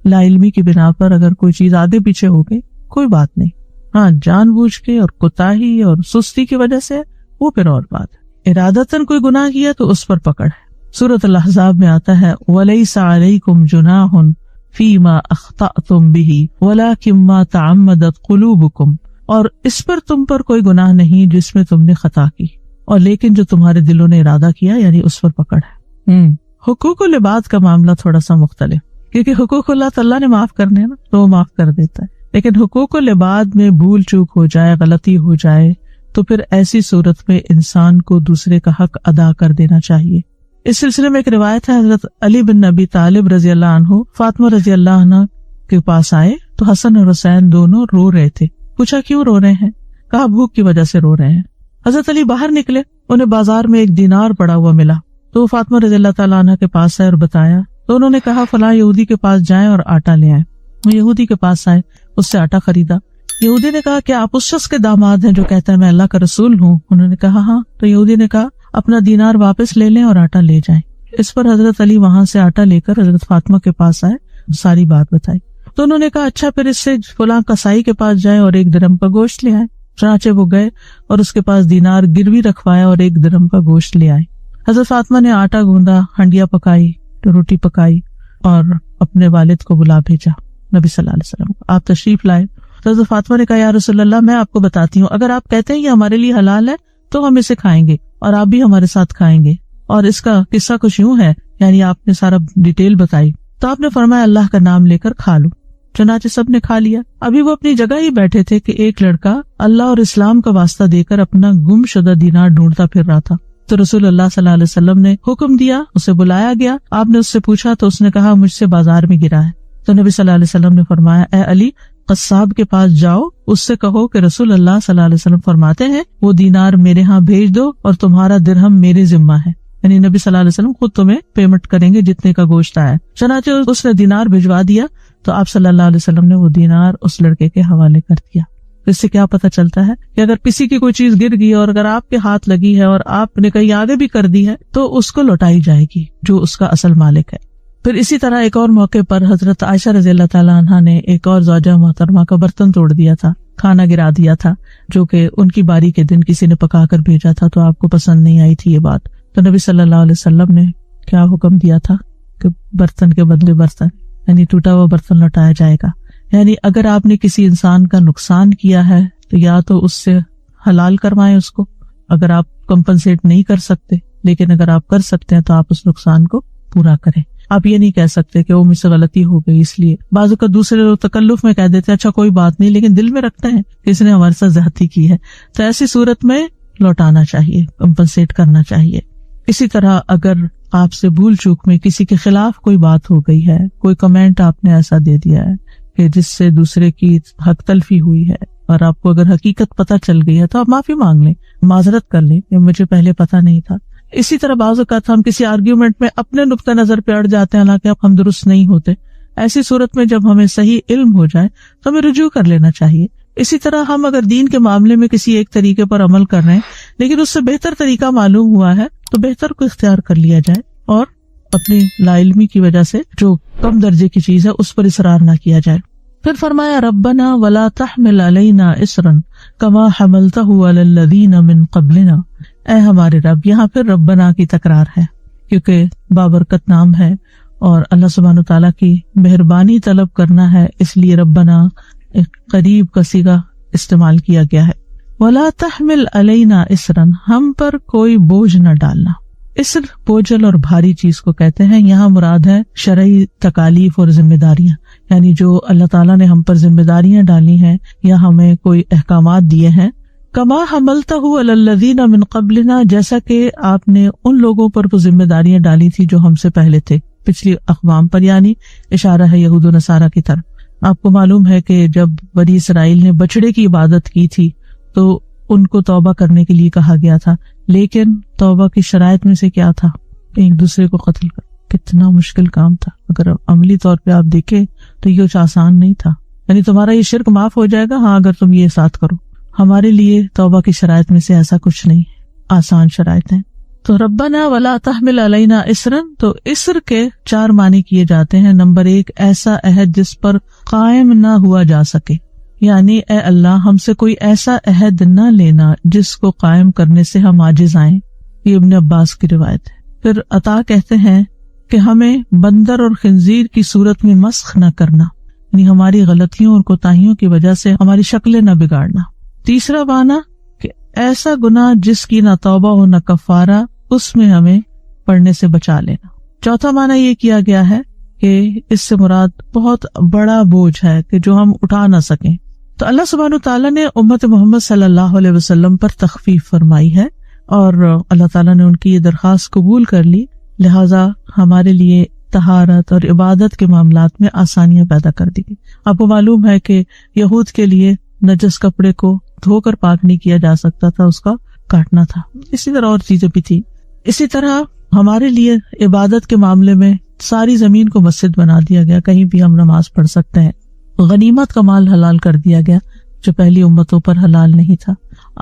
لا علمی کی بنا پر اگر کوئی چیز آگے پیچھے ہو گئی کوئی بات نہیں، ہاں جان بوجھ کے اور کوتاہی اور سستی کی وجہ سے وہ پھر اور بات ہے۔ ارادتاً کوئی گناہ کیا تو اس پر پکڑ ہے۔ سورۃ الاحزاب میں آتا ہے وَلَيْسَ عَلَيْكُمْ جُنَاحٌ فِي مَا أَخْطَأْتُمْ بِهِ وَلَكِنْ مَا تَعَمَّدَتْ قُلُوبُكُمْ، اور اس پر تم پر کوئی گناہ نہیں جس میں تم نے خطا کی، اور لیکن جو تمہارے دلوں نے ارادہ کیا، یعنی اس پر پکڑ ہے۔ حقوق العباد کا معاملہ تھوڑا سا مختلف، کیونکہ حقوق اللہ تعالیٰ نے معاف کرنے نا تو وہ معاف کر دیتا ہے، لیکن حقوق العباد میں بھول چوک ہو جائے، غلطی ہو جائے تو پھر ایسی صورت میں انسان کو دوسرے کا حق ادا کر دینا چاہیے۔ اس سلسلے میں ایک روایت ہے، حضرت علی بن ابی طالب رضی اللہ عنہ فاطمہ رضی اللہ عنہ کے پاس آئے تو حسن اور حسین دونوں رو رہے تھے۔ پوچھا کیوں رو رہے ہیں؟ کہا بھوک کی وجہ سے رو رہے ہیں۔ حضرت علی باہر نکلے، انہیں بازار میں ایک دینار پڑا ہوا ملا تو وہ فاطمہ رضی اللہ تعالیٰ عنہ کے پاس آئے اور بتایا تو انہوں نے کہا فلاں یہودی کے پاس جائیں اور آٹا لے آئے۔ وہ یہودی کے پاس آئے، اس سے آٹا خریدا۔ یہودی نے کہا کہ آپ اس شخص کے داماد ہیں جو کہتا ہے میں اللہ کا رسول ہوں؟ انہوں نے کہا ہاں۔ تو یہودی نے کہا اپنا دینار واپس لے لیں اور آٹا لے جائیں۔ اس پر حضرت علی وہاں سے آٹا لے کر حضرت فاطمہ کے پاس آئے، ساری بات بتائی تو انہوں نے کہا اچھا پھر اس سے فلاں کسائی کے پاس جائیں اور 1 درہم کا گوشت لے آئے۔ چنانچہ وہ گئے اور اس کے پاس دینار گروی رکھوایا اور 1 درہم کا گوشت لے آئے۔ حضرت فاطمہ نے آٹا گوندا، ہنڈیا پکائی، روٹی پکائی اور اپنے والد کو بلا بھیجا نبی صلی اللہ علیہ وسلم کو۔ آپ تشریف لائے تو حضرت فاطمہ نے کہا یا رسول اللہ میں آپ کو بتاتی ہوں، اگر آپ کہتے ہیں یہ ہمارے لیے حلال ہے تو ہم اسے کھائیں گے اور آپ بھی ہمارے ساتھ کھائیں گے۔ اور اس کا قصہ کچھ یوں ہے، یعنی آپ نے سارا ڈیٹیل بتائی تو آپ نے فرمایا اللہ کا نام لے کر کھا لو۔ چنانچہ سب نے کھا لیا۔ ابھی وہ اپنی جگہ ہی بیٹھے تھے کہ ایک لڑکا اللہ اور اسلام کا واسطہ دے کر اپنا گم شدہ دینار ڈھونڈتا پھر رہا تھا۔ تو رسول اللہ صلی اللہ علیہ وسلم نے حکم دیا، اسے بلایا گیا۔ آپ نے اس سے پوچھا تو اس نے کہا مجھ سے بازار میں گرا ہے۔ تو نبی صلی اللہ علیہ وسلم نے فرمایا اے علی قصاب کے پاس جاؤ، اس سے کہو کہ رسول اللہ صلی اللہ علیہ وسلم فرماتے ہیں وہ دینار میرے ہاں بھیج دو اور تمہارا درہم میرے ذمہ ہے، یعنی نبی صلی اللہ علیہ وسلم خود تمہیں پیمنٹ کریں گے جتنے کا گوشت آیا۔ چنانچہ اس نے دینار بھجوا دیا تو آپ صلی اللہ علیہ وسلم نے وہ دینار اس لڑکے کے حوالے کر دیا۔ اس سے کیا پتہ چلتا ہے کہ اگر کسی کی کوئی چیز گر گئی اور اگر آپ کے ہاتھ لگی ہے اور آپ نے کہیں آگے بھی کر دی ہے تو اس کو لوٹائی جائے گی جو اس کا اصل مالک ہے۔ پھر اسی طرح ایک اور موقع پر حضرت عائشہ رضی اللہ تعالیٰ عنہا نے ایک اور زوجہ محترمہ کا برتن توڑ دیا تھا، کھانا گرا دیا تھا، جو کہ ان کی باری کے دن کسی نے پکا کر بھیجا تھا تو آپ کو پسند نہیں آئی تھی یہ بات، تو نبی صلی اللہ علیہ وسلم نے کیا حکم دیا تھا کہ برتن کے بدلے برتن، یعنی ٹوٹا ہوا برتن لوٹایا جائے گا۔ یعنی اگر آپ نے کسی انسان کا نقصان کیا ہے تو یا تو اس سے حلال کروائیں اس کو، اگر آپ کمپنسیٹ نہیں کر سکتے، لیکن اگر آپ کر سکتے ہیں تو آپ اس نقصان کو پورا کریں۔ آپ یہ نہیں کہہ سکتے کہ وہ مجھ سے غلطی ہو گئی اس لیے، بعض اوقات دوسرے لوگ تکلف میں کہہ دیتے ہیں اچھا کوئی بات نہیں، لیکن دل میں رکھتے ہیں کہ اس نے ہمارے ساتھ زیادتی کی ہے، تو ایسی صورت میں لوٹانا چاہیے، کمپنسیٹ کرنا چاہیے۔ اسی طرح اگر آپ سے بھول چوک میں کسی کے خلاف کوئی بات ہو گئی ہے، کوئی کمنٹ آپ نے ایسا دے دیا ہے کہ جس سے دوسرے کی حق تلفی ہوئی ہے اور آپ کو اگر حقیقت پتہ چل گئی ہے تو آپ معافی مانگ لیں، معذرت کر لیں کہ مجھے پہلے پتہ نہیں تھا۔ اسی طرح بعض اوقات ہم کسی آرگیومنٹ میں اپنے نقطہ نظر پہ اڑ جاتے ہیں حالانکہ ہم درست نہیں ہوتے، ایسی صورت میں جب ہمیں صحیح علم ہو جائے تو ہمیں رجوع کر لینا چاہیے۔ اسی طرح ہم اگر دین کے معاملے میں کسی ایک طریقے پر عمل کر رہے ہیں لیکن اس سے بہتر طریقہ معلوم ہوا ہے تو بہتر کو اختیار کر لیا جائے اور اپنی لا علمی کی وجہ سے جو کم درجے کی چیز ہے اس پر اصرار نہ کیا جائے۔ پھر فرمایا ربنا ولا تحمل علینا اصرا کما حملتہ علی الذین من قبلنا، اے ہمارے رب، یہاں پھر ربنا کی تکرار ہے کیونکہ بابرکت نام ہے اور اللہ سبحانہ تعالیٰ کی مہربانی طلب کرنا ہے، اس لیے ربنا ایک قریب کا صیغہ استعمال کیا گیا ہے۔ ولا تحمل علینا اصرا، ہم پر کوئی بوجھ نہ ڈالنا۔ اسر بوجھل اور بھاری چیز کو کہتے ہیں، یہاں مراد ہے شرعی تکالیف اور ذمہ داریاں، یعنی جو اللہ تعالیٰ نے ہم پر ذمہ داریاں ڈالی ہیں یا ہمیں کوئی احکامات دیے ہیں۔ کما حملتہ علی الذین من قبلنا، جیسا کہ آپ نے ان لوگوں پر وہ ذمہ داریاں ڈالی تھی جو ہم سے پہلے تھے، پچھلی اقوام پر، یعنی اشارہ ہے یہود و نصارہ کی طرف۔ آپ کو معلوم ہے کہ جب بنی اسرائیل نے بچڑے کی عبادت کی تھی تو ان کو توبہ کرنے کے لیے کہا گیا تھا، لیکن توبہ کی شرائط میں سے کیا تھا؟ ایک دوسرے کو قتل کر۔ کتنا مشکل کام تھا، اگر عملی طور پہ آپ دیکھیں تو یہ کچھ آسان نہیں تھا، یعنی تمہارا یہ شرک معاف ہو جائے گا ہاں اگر تم یہ ساتھ کرو۔ ہمارے لیے توبہ کی شرائط میں سے ایسا کچھ نہیں، آسان شرائط ہیں۔ تو ربنا ولا تحمل علینا اصرا، تو اصر کے 4 معنی کیے جاتے ہیں۔ نمبر 1، ایسا عہد جس پر قائم نہ ہوا جا سکے، یعنی اے اللہ ہم سے کوئی ایسا عہد نہ لینا جس کو قائم کرنے سے ہم عاجز آئیں، یہ ابن عباس کی روایت ہے۔ پھر عطا کہتے ہیں کہ ہمیں بندر اور خنزیر کی صورت میں مسخ نہ کرنا، یعنی ہماری غلطیوں اور کوتاہیوں کی وجہ سے ہماری شکلیں نہ بگاڑنا۔ تیسرا معنی کہ ایسا گناہ جس کی نہ توبہ ہو نہ کفارہ، اس میں ہمیں پڑنے سے بچا لینا۔ چوتھا معنی یہ کیا گیا ہے کہ اس سے مراد بہت بڑا بوجھ ہے کہ جو ہم اٹھا نہ سکیں، تو اللہ سبحانہ تعالیٰ نے امت محمد صلی اللہ علیہ وسلم پر تخفیف فرمائی ہے اور اللہ تعالیٰ نے ان کی یہ درخواست قبول کر لی، لہٰذا ہمارے لیے طہارت اور عبادت کے معاملات میں آسانیاں پیدا کر دی گئی۔ آپ کو معلوم ہے کہ یہود کے لیے نجس کپڑے کو دھو کر پاک نہیں کیا جا سکتا تھا، اس کا کاٹنا تھا، اسی طرح اور چیزیں بھی تھی۔ اسی طرح ہمارے لیے عبادت کے معاملے میں ساری زمین کو مسجد بنا دیا گیا، کہیں بھی ہم نماز پڑھ سکتے ہیں۔ غنیمت کا مال حلال کر دیا گیا جو پہلی امتوں پر حلال نہیں تھا۔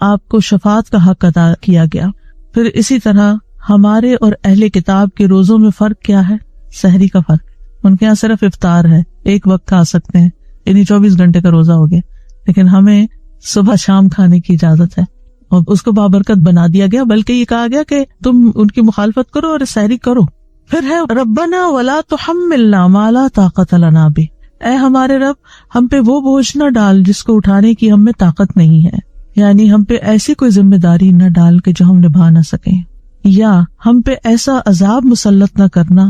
آپ کو شفاعت کا حق عطا کیا گیا۔ پھر اسی طرح ہمارے اور اہل کتاب کے روزوں میں فرق کیا ہے؟ سحری کا فرق، ان کے یہاں صرف افطار ہے، ایک وقت کھا سکتے ہیں، یعنی 24 گھنٹے کا روزہ ہو گیا، لیکن ہمیں صبح شام کھانے کی اجازت ہے اور اس کو بابرکت بنا دیا گیا، بلکہ یہ کہا گیا کہ تم ان کی مخالفت کرو اور سحری کرو۔ پھر ہے ربنا ولا تحملنا ما لا طاقت لنا بہ، اے ہمارے رب ہم پہ وہ بوجھ نہ ڈال جس کو اٹھانے کی ہم میں طاقت نہیں ہے، یعنی ہم پہ ایسی کوئی ذمہ داری نہ ڈال کہ جو ہم نبھا نہ سکیں، یا ہم پہ ایسا عذاب مسلط نہ کرنا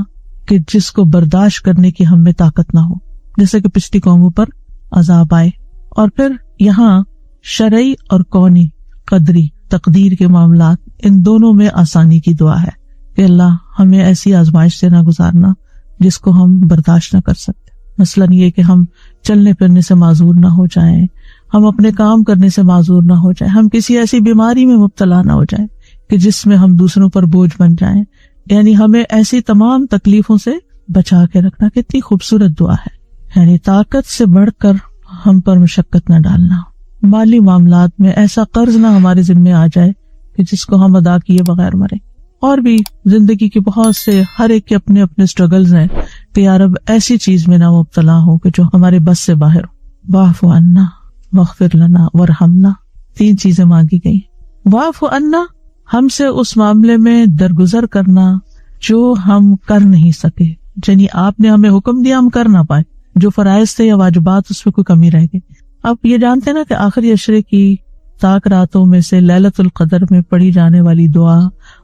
کہ جس کو برداشت کرنے کی ہم میں طاقت نہ ہو، جیسے کہ پچھلی قوموں پر عذاب آئے۔ اور پھر یہاں شرعی اور کونی قدری تقدیر کے معاملات، ان دونوں میں آسانی کی دعا ہے کہ اللہ ہمیں ایسی آزمائش سے نہ گزارنا جس کو ہم برداشت نہ کر سکتے۔ مثلاً یہ کہ ہم چلنے پھرنے سے معذور نہ ہو جائیں، ہم اپنے کام کرنے سے معذور نہ ہو جائیں، ہم کسی ایسی بیماری میں مبتلا نہ ہو جائیں کہ جس میں ہم دوسروں پر بوجھ بن جائیں، یعنی ہمیں ایسی تمام تکلیفوں سے بچا کے رکھنا. کتنی خوبصورت دعا ہے. یعنی طاقت سے بڑھ کر ہم پر مشقت نہ ڈالنا، مالی معاملات میں ایسا قرض نہ ہمارے ذمے آ جائے کہ جس کو ہم ادا کیے بغیر مرے. اور بھی زندگی کے بہت سے ہر ایک کے اپنے اپنے سٹرگلز ہیں کہ یا رب ایسی چیز میں نہ مبتلا ہو کہ جو ہمارے بس سے باہر ہو. واعف عنا واغفر لنا وارحمنا، 3 چیزیں مانگی گئی. واعف عنا، ہم سے اس معاملے میں درگزر کرنا جو ہم کر نہیں سکے، یعنی آپ نے ہمیں حکم دیا ہم کر نہ پائے، جو فرائض تھے یا واجبات اس میں کوئی کمی رہ گئی. آپ یہ جانتے ہیں نا کہ آخری عشرے کی طاق راتوں میں سے لیلۃ القدر میں پڑھی جانے والی دعا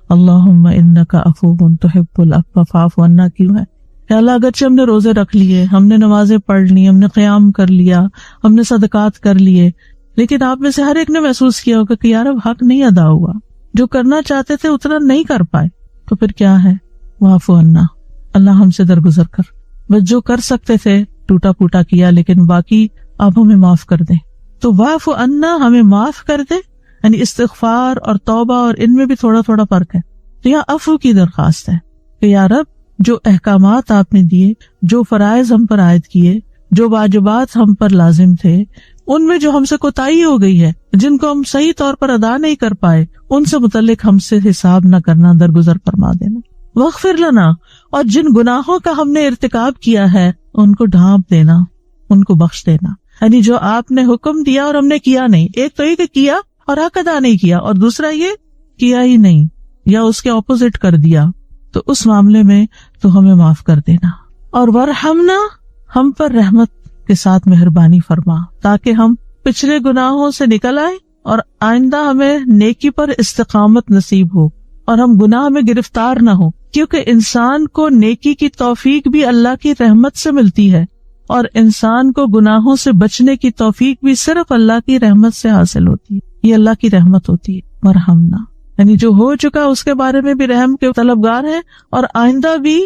اللہم انک عفو تحب العفو فاعف عنا کیوں ہے؟ کہ اللہ اگرچہ ہم نے روزے رکھ لیے، ہم نے نمازیں پڑھ لی، ہم نے قیام کر لیا، ہم نے صدقات کر لیے، لیکن آپ میں سے ہر ایک نے محسوس کیا ہوگا کہ یار اب حق نہیں ادا ہوا، جو کرنا چاہتے تھے اتنا نہیں کر پائے. تو پھر کیا ہے؟ واعف عنا، اللہ ہم سے درگزر کر، بس جو کر سکتے تھے ٹوٹا پوٹا کیا، لیکن باقی آپ ہمیں معاف کر دیں. تو واعف عنا، ہمیں معاف کر دے، یعنی استغفار اور توبہ اور ان میں بھی تھوڑا تھوڑا فرق ہے. تو یہاں عفو کی درخواست ہے کہ یا رب جو احکامات آپ نے دیے، جو فرائض ہم پر عائد کیے، جو واجبات ہم پر لازم تھے، ان میں جو ہم سے کوتاہی ہو گئی ہے، جن کو ہم صحیح طور پر ادا نہیں کر پائے، ان سے متعلق ہم سے حساب نہ کرنا، درگزر فرما دینا. واغفر لنا، اور جن گناہوں کا ہم نے ارتکاب کیا ہے ان کو ڈھانپ دینا، ان کو بخش دینا. یعنی جو آپ نے حکم دیا اور ہم نے کیا نہیں، ایک تو یہ کہ کیا اور حق ادا نہیں کیا، اور دوسرا یہ کیا ہی نہیں یا اس کے اپوزٹ کر دیا، تو اس معاملے میں تو ہمیں معاف کر دینا. اور ورحمنا، ہم پر رحمت کے ساتھ مہربانی فرما تاکہ ہم پچھلے گناہوں سے نکل آئے اور آئندہ ہمیں نیکی پر استقامت نصیب ہو اور ہم گناہ میں گرفتار نہ ہو، کیونکہ انسان کو نیکی کی توفیق بھی اللہ کی رحمت سے ملتی ہے اور انسان کو گناہوں سے بچنے کی توفیق بھی صرف اللہ کی رحمت سے حاصل ہوتی ہے. یہ اللہ کی رحمت ہوتی ہے. ورحمنا، یعنی جو ہو چکا اس کے بارے میں بھی رحم کے طلبگار ہیں، اور آئندہ بھی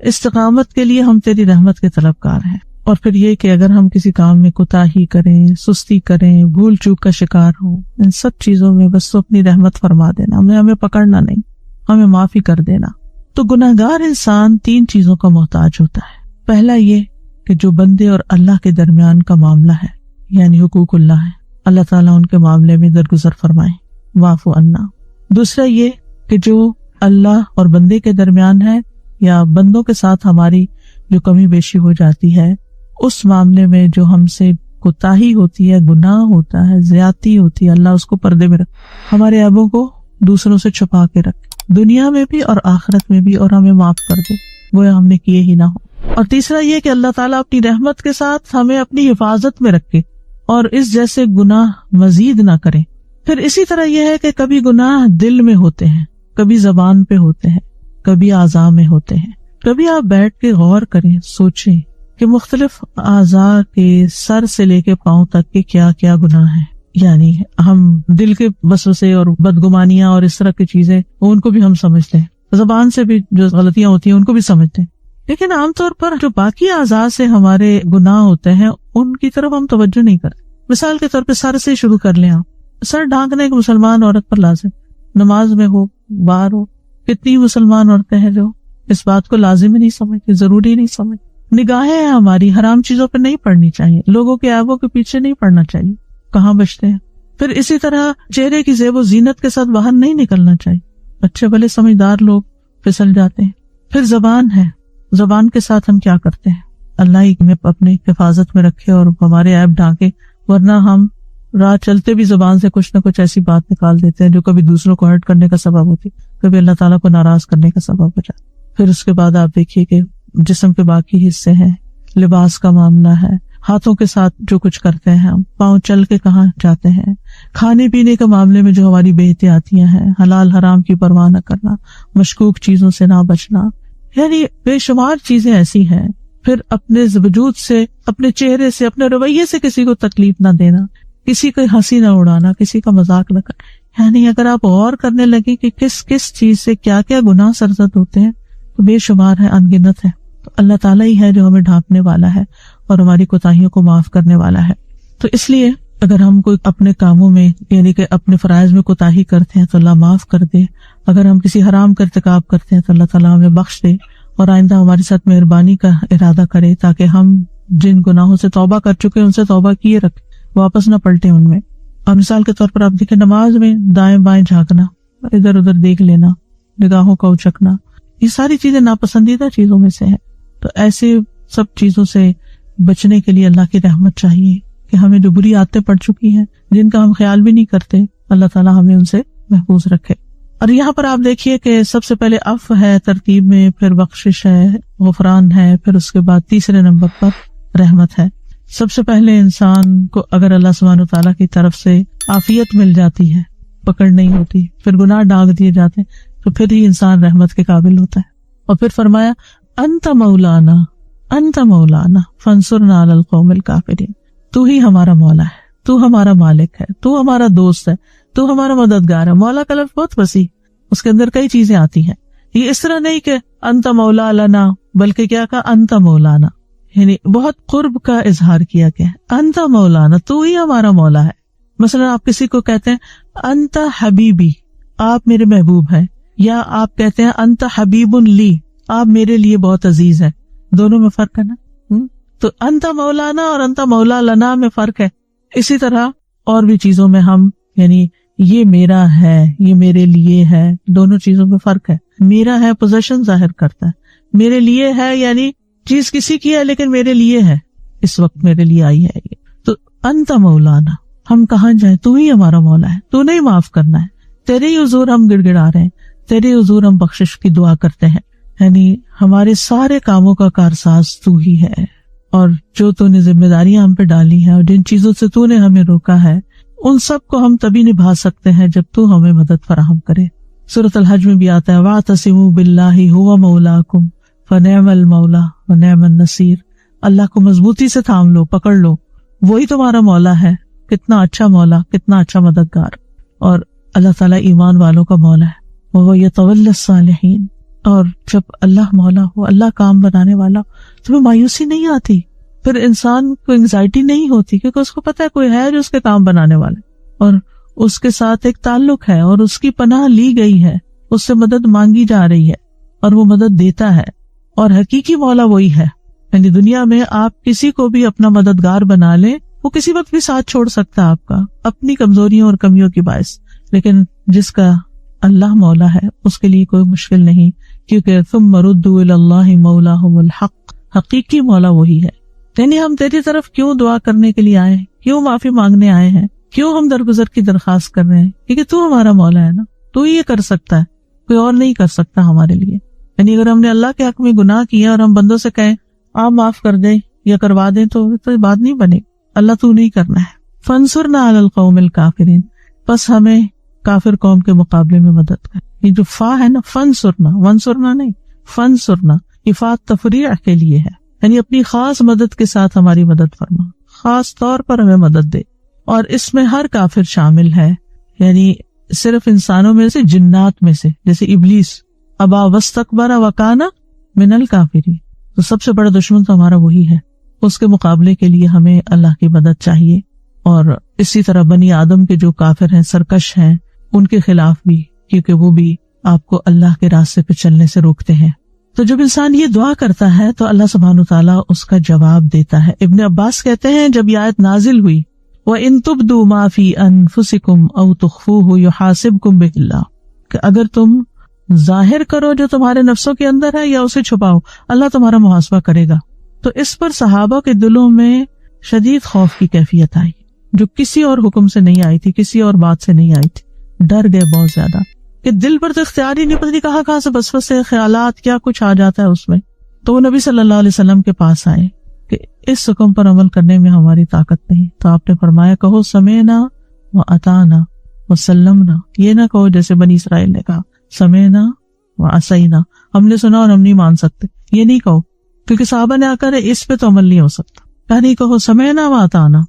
استقامت کے لیے ہم تیری رحمت کے طلبگار ہیں. اور پھر یہ کہ اگر ہم کسی کام میں کوتاہی کریں، سستی کریں، بھول چوک کا شکار ہوں، ان سب چیزوں میں بس تو اپنی رحمت فرما دینا، ہمیں پکڑنا نہیں، ہمیں معافی کر دینا. تو گناہگار انسان 3 چیزوں کا محتاج ہوتا ہے. پہلا یہ کہ جو بندے اور اللہ کے درمیان کا معاملہ ہے، یعنی حقوق اللہ ہے، اللہ تعالیٰ ان کے معاملے میں درگزر فرمائے، واعف عنا. دوسرا یہ کہ جو اللہ اور بندے کے درمیان ہے یا بندوں کے ساتھ ہماری جو کمی بیشی ہو جاتی ہے، اس معاملے میں جو ہم سے کوتاہی ہوتی ہے، گناہ ہوتا ہے، زیادتی ہوتی ہے، اللہ اس کو پردے میں رکھ، ہمارے عیبوں کو دوسروں سے چھپا کے رکھ، دنیا میں بھی اور آخرت میں بھی، اور ہمیں معاف کر دے گویا ہم نے کیے ہی نہ ہو. اور تیسرا یہ کہ اللہ تعالیٰ اپنی رحمت کے ساتھ ہمیں اپنی حفاظت میں رکھے اور اس جیسے گناہ مزید نہ کرے. پھر اسی طرح یہ ہے کہ کبھی گناہ دل میں ہوتے ہیں، کبھی زبان پہ ہوتے ہیں، کبھی اعضاء میں ہوتے ہیں. کبھی آپ بیٹھ کے غور کریں، سوچیں کہ مختلف اعضاء کے سر سے لے کے پاؤں تک کے کیا کیا گناہ ہیں. یعنی ہم دل کے وسوسے اور بدگمانیاں اور اس طرح کی چیزیں ان کو بھی ہم سمجھتے ہیں، زبان سے بھی جو غلطیاں ہوتی ہیں ان کو بھی سمجھتے ہیں، لیکن عام طور پر جو باقی اعضاء سے ہمارے گناہ ہوتے ہیں ان کی طرف ہم توجہ نہیں کرتے. مثال کے طور پہ سر سے شروع کر لیں. آپ سر ڈھانکنے ایک مسلمان عورت پر لازم، نماز میں ہو، باہر ہو. کتنی مسلمان عورتیں ہیں جو اس بات کو لازم ہی نہیں سمجھتی، ضروری نہیں سمجھتی. نگاہیں ہیں ہماری حرام چیزوں پہ نہیں پڑنی چاہیے، لوگوں کے عیبوں کے پیچھے نہیں پڑنا چاہیے، کہاں بچتے ہیں. پھر اسی طرح چہرے کی زیب و زینت کے ساتھ باہر نہیں نکلنا چاہیے، اچھے بھلے سمجھدار لوگ پھسل جاتے ہیں. پھر زبان ہے، زبان کے ساتھ ہم کیا کرتے ہیں، اللہ ہی ہمیں اپنی حفاظت میں رکھے اور ہمارے عیب ڈھانکے، ورنہ ہم راہ چلتے بھی زبان سے کچھ نہ کچھ ایسی بات نکال دیتے ہیں جو کبھی دوسروں کو ہرٹ کرنے کا سبب ہوتی، کبھی اللہ تعالیٰ کو ناراض کرنے کا سبب ہو جاتا. پھر اس کے بعد آپ دیکھیے کہ جسم کے باقی حصے ہیں، لباس کا معاملہ ہے، ہاتھوں کے ساتھ جو کچھ کرتے ہیں ہم، پاؤں چل کے کہاں جاتے ہیں، کھانے پینے کے معاملے میں جو ہماری بے احتیاطیاں ہیں، حلال حرام کی پرواہ نہ کرنا، مشکوک چیزوں سے نہ بچنا، یعنی بے شمار چیزیں ایسی ہیں. پھر اپنے وجود سے، اپنے چہرے سے، اپنے رویے سے کسی کو تکلیف نہ دینا، کسی کو ہنسی نہ اڑانا، کسی کا مذاق نہ کرنا. یعنی اگر آپ غور کرنے لگے کہ کس کس چیز سے کیا کیا گناہ سرزد ہوتے ہیں تو بے شمار ہے، ان گنت ہے. تو اللہ تعالیٰ ہی ہے جو ہمیں ڈھانپنے والا ہے اور ہماری کوتاہیوں کو معاف کرنے والا ہے۔ تو اس لیے اگر ہم کوئی اپنے کاموں میں یعنی کہ اپنے فرائض میں کوتاہی کرتے ہیں تو اللہ معاف کر دے، اگر ہم کسی حرام کا ارتکاب کرتے ہیں تو اللہ تعالیٰ ہمیں بخش دے اور آئندہ ہمارے ساتھ مہربانی کا ارادہ کرے، تاکہ ہم جن گناہوں سے توبہ کر چکے ان سے توبہ کیے رکھیں، واپس نہ پلٹیں ان میں۔ اور مثال کے طور پر آپ دیکھیں نماز میں دائیں بائیں جھانکنا، ادھر ادھر دیکھ لینا، نگاہوں کا اچکنا، یہ ساری چیزیں ناپسندیدہ چیزوں میں سے ہیں۔ تو ایسے سب چیزوں سے بچنے کے لیے اللہ کی رحمت چاہیے کہ ہمیں جو بری عادتیں پڑ چکی ہیں جن کا ہم خیال بھی نہیں کرتے، اللہ تعالیٰ ہمیں ان سے محفوظ رکھے۔ اور یہاں پر آپ دیکھیے کہ سب سے پہلے عفو ہے ترتیب میں، پھر بخشش ہے، غفران ہے، پھر اس کے بعد تیسرے نمبر پر رحمت ہے۔ سب سے پہلے انسان کو اگر اللہ سبحانہ وتعالیٰ کی طرف سے عافیت مل جاتی ہے، پکڑ نہیں ہوتی، پھر گناہ ڈانگ دیے جاتے ہیں، تو پھر ہی انسان رحمت کے قابل ہوتا ہے۔ اور پھر فرمایا انت مولانا فانصرنا علی القوم الکافرین، تو ہی ہمارا مولا ہے، تو ہمارا مالک ہے، تو ہمارا دوست ہے، تو ہمارا مددگار ہے۔ مولا کا لفظ بہت وسیع، اس کے اندر کئی چیزیں آتی ہیں۔ یہ اس طرح نہیں کہ انت مولا لنا، بلکہ کیا کہا انت مولانا، یعنی بہت قرب کا اظہار کیا گیا ہے۔ انت مولانا، تو ہی ہمارا مولا ہے۔ مثلا آپ کسی کو کہتے ہیں انت حبیبی، آپ میرے محبوب ہیں، یا آپ کہتے ہیں انت حبیب لی، آپ میرے لیے بہت عزیز ہیں، دونوں میں فرق ہے نا۔ تو انت مولانا اور انت مولا لنا میں فرق ہے۔ اسی طرح اور بھی چیزوں میں ہم یعنی یہ میرا ہے، یہ میرے لیے ہے، دونوں چیزوں میں فرق ہے۔ میرا ہے پوزیشن ظاہر کرتا ہے، میرے لیے ہے یعنی چیز کسی کی ہے لیکن میرے لیے ہے، اس وقت میرے لیے آئی ہے یہ۔ تو انت مولانا، ہم کہاں جائیں، تو ہی ہمارا مولا ہے، تو نہیں معاف کرنا ہے، تیرے ہی حضور ہم گڑ گڑا رہے ہیں، تیرے حضور ہم بخشش کی دعا کرتے ہیں، یعنی ہمارے سارے کاموں کا کارساز تو ہی ہے، اور جو تو نے ذمہ داریاں ہم پہ ڈالی ہیں اور جن چیزوں سے تو نے ہمیں روکا ہے ان سب کو ہم تبھی نبھا سکتے ہیں جب تو ہمیں مدد فراہم کرے۔ سورۃ الحج میں بھی آتا ہے وَاعْتَصِمُوا بِاللَّهِ هُوَ مَوْلَاكُمْ فَنِعْمَ الْمَوْلَى وَنِعْمَ النَّصِيرُ، اللہ کو مضبوطی سے تھام لو، پکڑ لو، وہی تمہارا مولا ہے، کتنا اچھا مولا، کتنا اچھا مددگار۔ اور اللہ تعالیٰ ایمان والوں کا مولا ہے، وَهُوَ يَتَوَلَّى الصَّالِحِينَ۔ اور جب اللہ مولا ہو، اللہ کام بنانے والا، تمہیں مایوسی نہیں آتی، پھر انسان کو انگزائٹی نہیں ہوتی، کیونکہ اس کو پتا ہے کوئی ہے جو اس کے کام بنانے والے، اور اس کے ساتھ ایک تعلق ہے اور اس کی پناہ لی گئی ہے، اس سے مدد مانگی جا رہی ہے اور وہ مدد دیتا ہے، اور حقیقی مولا وہی ہے۔ یعنی دنیا میں آپ کسی کو بھی اپنا مددگار بنا لیں، وہ کسی وقت بھی ساتھ چھوڑ سکتا ہے آپ کا، اپنی کمزوریوں اور کمیوں کی باعث، لیکن جس کا اللہ مولا ہے اس کے لیے کوئی مشکل نہیں، کیونکہ ثم ردوا الی اللہ مولاہم الحق، حقیقی مولا وہی ہے۔ یعنی ہم تیری طرف کیوں دعا کرنے کے لیے آئے ہیں، کیوں معافی مانگنے آئے ہیں، کیوں ہم درگزر کی درخواست کر رہے ہیں، کیونکہ تو ہمارا مولا ہے نا، تو ہی یہ کر سکتا ہے، کوئی اور نہیں کر سکتا ہمارے لیے۔ یعنی اگر ہم نے اللہ کے حق میں گناہ کیا اور ہم بندوں سے کہیں آپ معاف کر دیں یا کروا دیں تو یہ بات نہیں بنے، اللہ تو نہیں کرنا ہے۔ فانصرنا علی القوم الکافرین، بس ہمیں کافر قوم کے مقابلے میں مدد کر۔ یہ جو فا ہے نا، فانصرنا، وانصرنا نہیں، فانصرنا، یہ فا تفریع کے لیے ہے، یعنی اپنی خاص مدد کے ساتھ ہماری مدد فرما، خاص طور پر ہمیں مدد دے۔ اور اس میں ہر کافر شامل ہے، یعنی صرف انسانوں میں سے، جنات میں سے، جیسے ابلیس ابا واستکبر وکان من الکافرین، تو سب سے بڑا دشمن تو ہمارا وہی ہے، اس کے مقابلے کے لیے ہمیں اللہ کی مدد چاہیے۔ اور اسی طرح بنی آدم کے جو کافر ہیں، سرکش ہیں، ان کے خلاف بھی، کیونکہ وہ بھی آپ کو اللہ کے راستے پہ چلنے سے روکتے ہیں۔ تو جب انسان یہ دعا کرتا ہے تو اللہ سبحانہ وتعالیٰ اس کا جواب دیتا ہے۔ ابن عباس کہتے ہیں جب یہ آیت نازل ہوئی وَإِن تُبْدُوا مَا فِي أَنفُسِكُمْ أَوْ تُخْفُوهُ يُحَاسِبْكُم بِهِ اللَّهُ، کہ اگر تم ظاہر کرو جو تمہارے نفسوں کے اندر ہے یا اسے چھپاؤ، اللہ تمہارا محاسبہ کرے گا۔ تو اس پر صحابہ کے دلوں میں شدید خوف کی کیفیت آئی، جو کسی اور حکم سے نہیں آئی تھی، کسی اور بات سے نہیں آئی تھی۔ ڈر گئے بہت زیادہ کہ دل پر تو اختیار ہی نہیں، پتہ نہیں کہاں سے وسوسے، خیالات، کیا کچھ آ جاتا ہے اس میں۔ تو وہ نبی صلی اللہ علیہ وسلم کے پاس آئے کہ اس حکم پر عمل کرنے میں ہماری طاقت نہیں۔ تو آپ نے فرمایا کہو سمعنا وأطعنا وسلمنا، یہ نہ کہو جیسے بنی اسرائیل نے کہا سمعنا وعصینا، ہم نے سنا اور ہم نہیں مان سکتے، یہ نہیں کہو، کیونکہ صحابہ نے آ کر اس پہ تو عمل نہیں ہو سکتا، کہانی کہو سمعنا وأطعنا۔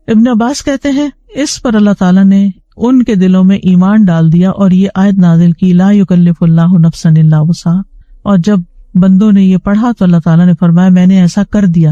ابن عباس کہتے ہیں اس پر اللہ تعالیٰ نے ان کے دلوں میں ایمان ڈال دیا اور یہ آیت نازل کی لا یکلف اللہ نفسا الا وسعہا، اور جب بندوں نے یہ پڑھا تو اللہ تعالیٰ نے فرمایا میں نے ایسا کر دیا،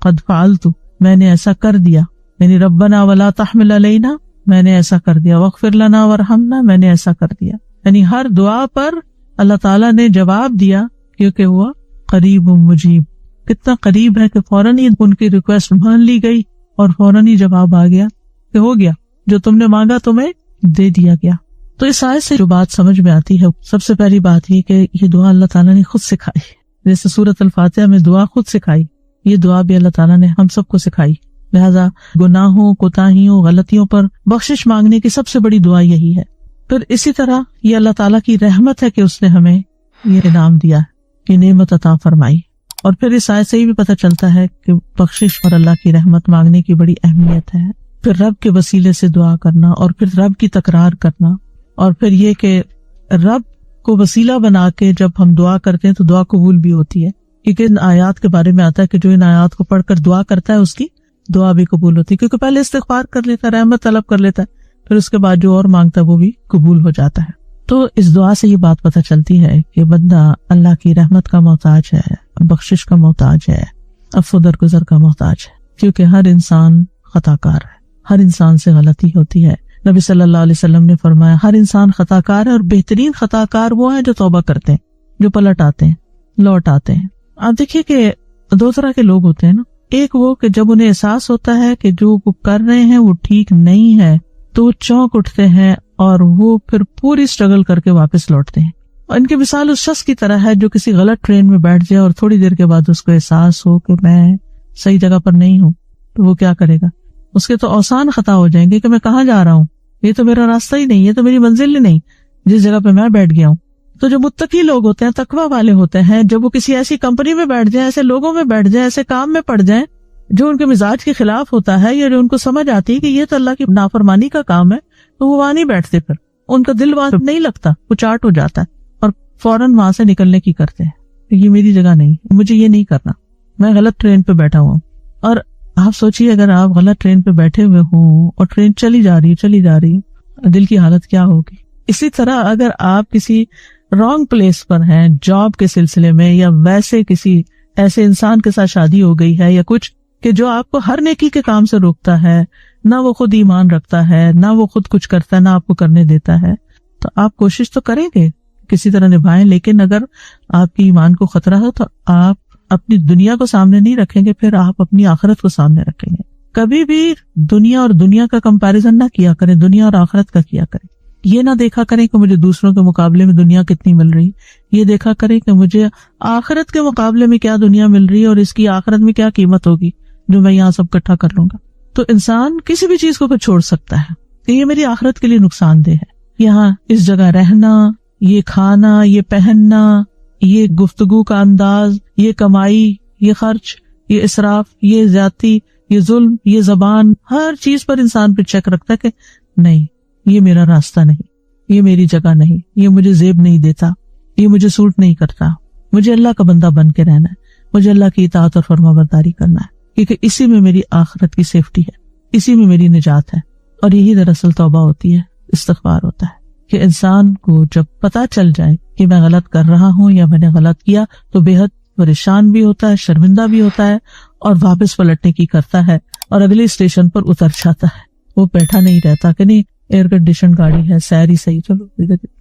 قد فعلت، میں نے ایسا کر دیا، یعنی ربنا ولا تحمل علینا، میں نے ایسا کر دیا، واغفر لنا وارحمنا، میں نے ایسا کر دیا. یعنی ہر دعا پر اللہ تعالیٰ نے جواب دیا، کیونکہ وہ قریب مجیب، کتنا قریب ہے کہ فوراً ہی ان کی ریکویسٹ مان لی گئی اور فوراً ہی جواب آ گیا کہ ہو گیا، جو تم نے مانگا تمہیں دے دیا گیا. تو اس آیت سے جو بات سمجھ میں آتی ہے، سب سے پہلی بات یہ کہ یہ دعا اللہ تعالیٰ نے خود سکھائی. جیسے سورۃ الفاتحہ میں دعا خود سکھائی، یہ دعا بھی اللہ تعالیٰ نے ہم سب کو سکھائی. لہذا گناہوں، کوتاہیوں، غلطیوں پر بخشش مانگنے کی سب سے بڑی دعا یہی ہے. پھر اسی طرح یہ اللہ تعالیٰ کی رحمت ہے کہ اس نے ہمیں یہ انعام دیا کہ نعمت عطا فرمائی. اور پھر اس آیت سے یہ بھی پتہ چلتا ہے کہ بخشش اور اللہ کی رحمت مانگنے کی بڑی اہمیت ہے. پھر رب کے وسیلے سے دعا کرنا، اور پھر رب کی تکرار کرنا، اور پھر یہ کہ رب کو وسیلہ بنا کے جب ہم دعا کرتے ہیں تو دعا قبول بھی ہوتی ہے. کیونکہ ان آیات کے بارے میں آتا ہے کہ جو ان آیات کو پڑھ کر دعا کرتا ہے اس کی دعا بھی قبول ہوتی ہے، کیونکہ پہلے استغفار کر لیتا ہے، رحمت طلب کر لیتا ہے، پھر اس کے بعد جو اور مانگتا ہے وہ بھی قبول ہو جاتا ہے. تو اس دعا سے یہ بات پتہ چلتی ہے کہ بندہ اللہ کی رحمت کا محتاج ہے، بخشش کا محتاج ہے، عفو درگزر کا محتاج ہے، کیونکہ ہر انسان خطا کار ہے، ہر انسان سے غلطی ہوتی ہے. نبی صلی اللہ علیہ وسلم نے فرمایا ہر انسان خطا کار ہے، اور بہترین خطا کار وہ ہیں جو توبہ کرتے ہیں، جو پلٹ آتے ہیں، لوٹ آتے ہیں. آپ دیکھیے کہ دو طرح کے لوگ ہوتے ہیں نا. ایک وہ کہ جب انہیں احساس ہوتا ہے کہ جو وہ کر رہے ہیں وہ ٹھیک نہیں ہے تو وہ چونک اٹھتے ہیں اور وہ پھر پوری اسٹرگل کر کے واپس لوٹتے ہیں. اور ان کی مثال اس شخص کی طرح ہے جو کسی غلط ٹرین میں بیٹھ جائے اور تھوڑی دیر کے بعد اس کو احساس ہو کہ میں صحیح جگہ پر نہیں ہوں، تو وہ کیا کرے گا؟ اس کے تو اوسان خطا ہو جائیں گے کہ میں کہاں جا رہا ہوں، یہ تو میرا راستہ ہی نہیں، یہ تو میری منزل ہی نہیں جس جگہ پہ میں بیٹھ گیا ہوں. تو جو متقی لوگ ہوتے ہیں، تقویٰ والے ہوتے ہیں، جب وہ کسی ایسی کمپنی میں بیٹھ جائیں، ایسے لوگوں میں بیٹھ جائیں، ایسے کام میں پڑ جائیں جو ان کے مزاج کے خلاف ہوتا ہے، یا جو ان کو سمجھ آتی ہے کہ یہ تو اللہ کی نافرمانی کا کام ہے، تو وہ وہاں نہیں بیٹھتے. پھر ان کا دل وہاں نہیں لگتا، وہ چاٹ ہو جاتا ہے اور فوراً وہاں سے نکلنے کی کرتے ہیں. یہ میری جگہ نہیں، مجھے یہ نہیں کرنا، میں غلط ٹرین پہ بیٹھا ہوا ہوں. اور آپ سوچیے اگر آپ غلط ٹرین پہ بیٹھے ہوئے ہوں اور ٹرین چلی جا رہی، دل کی حالت کیا ہوگی. اسی طرح اگر آپ کسی رانگ پلیس پر ہیں جاب کے سلسلے میں، یا ویسے کسی ایسے انسان کے ساتھ شادی ہو گئی ہے یا کچھ کہ جو آپ کو ہر نیکی کے کام سے روکتا ہے، نہ وہ خود ایمان رکھتا ہے، نہ وہ خود کچھ کرتا ہے، نہ آپ کو کرنے دیتا ہے، تو آپ کوشش تو کریں گے کسی طرح نبھائیں. لیکن اگر آپ کی ایمان کو خطرہ ہو تو آپ اپنی دنیا کو سامنے نہیں رکھیں گے، پھر آپ اپنی آخرت کو سامنے رکھیں گے. کبھی بھی دنیا اور دنیا کا کمپیریزن نہ کیا کریں، دنیا اور آخرت کا کیا کریں. یہ نہ دیکھا کریں کہ مجھے دوسروں کے مقابلے میں دنیا کتنی مل رہی، یہ دیکھا کریں کہ مجھے آخرت کے مقابلے میں کیا دنیا مل رہی ہے اور اس کی آخرت میں کیا قیمت ہوگی جو میں یہاں سب اکٹھا کر لوں گا. تو انسان کسی بھی چیز کو پھر چھوڑ سکتا ہے کہ یہ میری آخرت کے لیے نقصان دہ ہے. یہاں اس جگہ رہنا، یہ کھانا، یہ پہننا، یہ گفتگو کا انداز، یہ کمائی، یہ خرچ، یہ اسراف، یہ زیادتی، یہ ظلم، یہ زبان، ہر چیز پر انسان پہ چیک رکھتا ہے کہ نہیں، یہ میرا راستہ نہیں، یہ میری جگہ نہیں، یہ مجھے زیب نہیں دیتا، یہ مجھے سوٹ نہیں کرتا. مجھے اللہ کا بندہ بن کے رہنا ہے، مجھے اللہ کی اطاعت اور فرما برداری کرنا ہے، کیونکہ اسی میں میری آخرت کی سیفٹی ہے، اسی میں میری نجات ہے. اور یہی دراصل توبہ ہوتی ہے، استغفار ہوتا ہے کہ انسان کو جب پتہ چل جائے کہ میں غلط کر رہا ہوں یا میں نے غلط کیا تو بے حد پریشان بھی ہوتا ہے، شرمندہ بھی ہوتا ہے، اور واپس پلٹنے کی کرتا ہے اور اگلے اسٹیشن پر اتر جاتا ہے. وہ بیٹھا نہیں رہتا کہ نہیں ایئر کنڈیشن گاڑی ہے، سیر ہی صحیح، چلو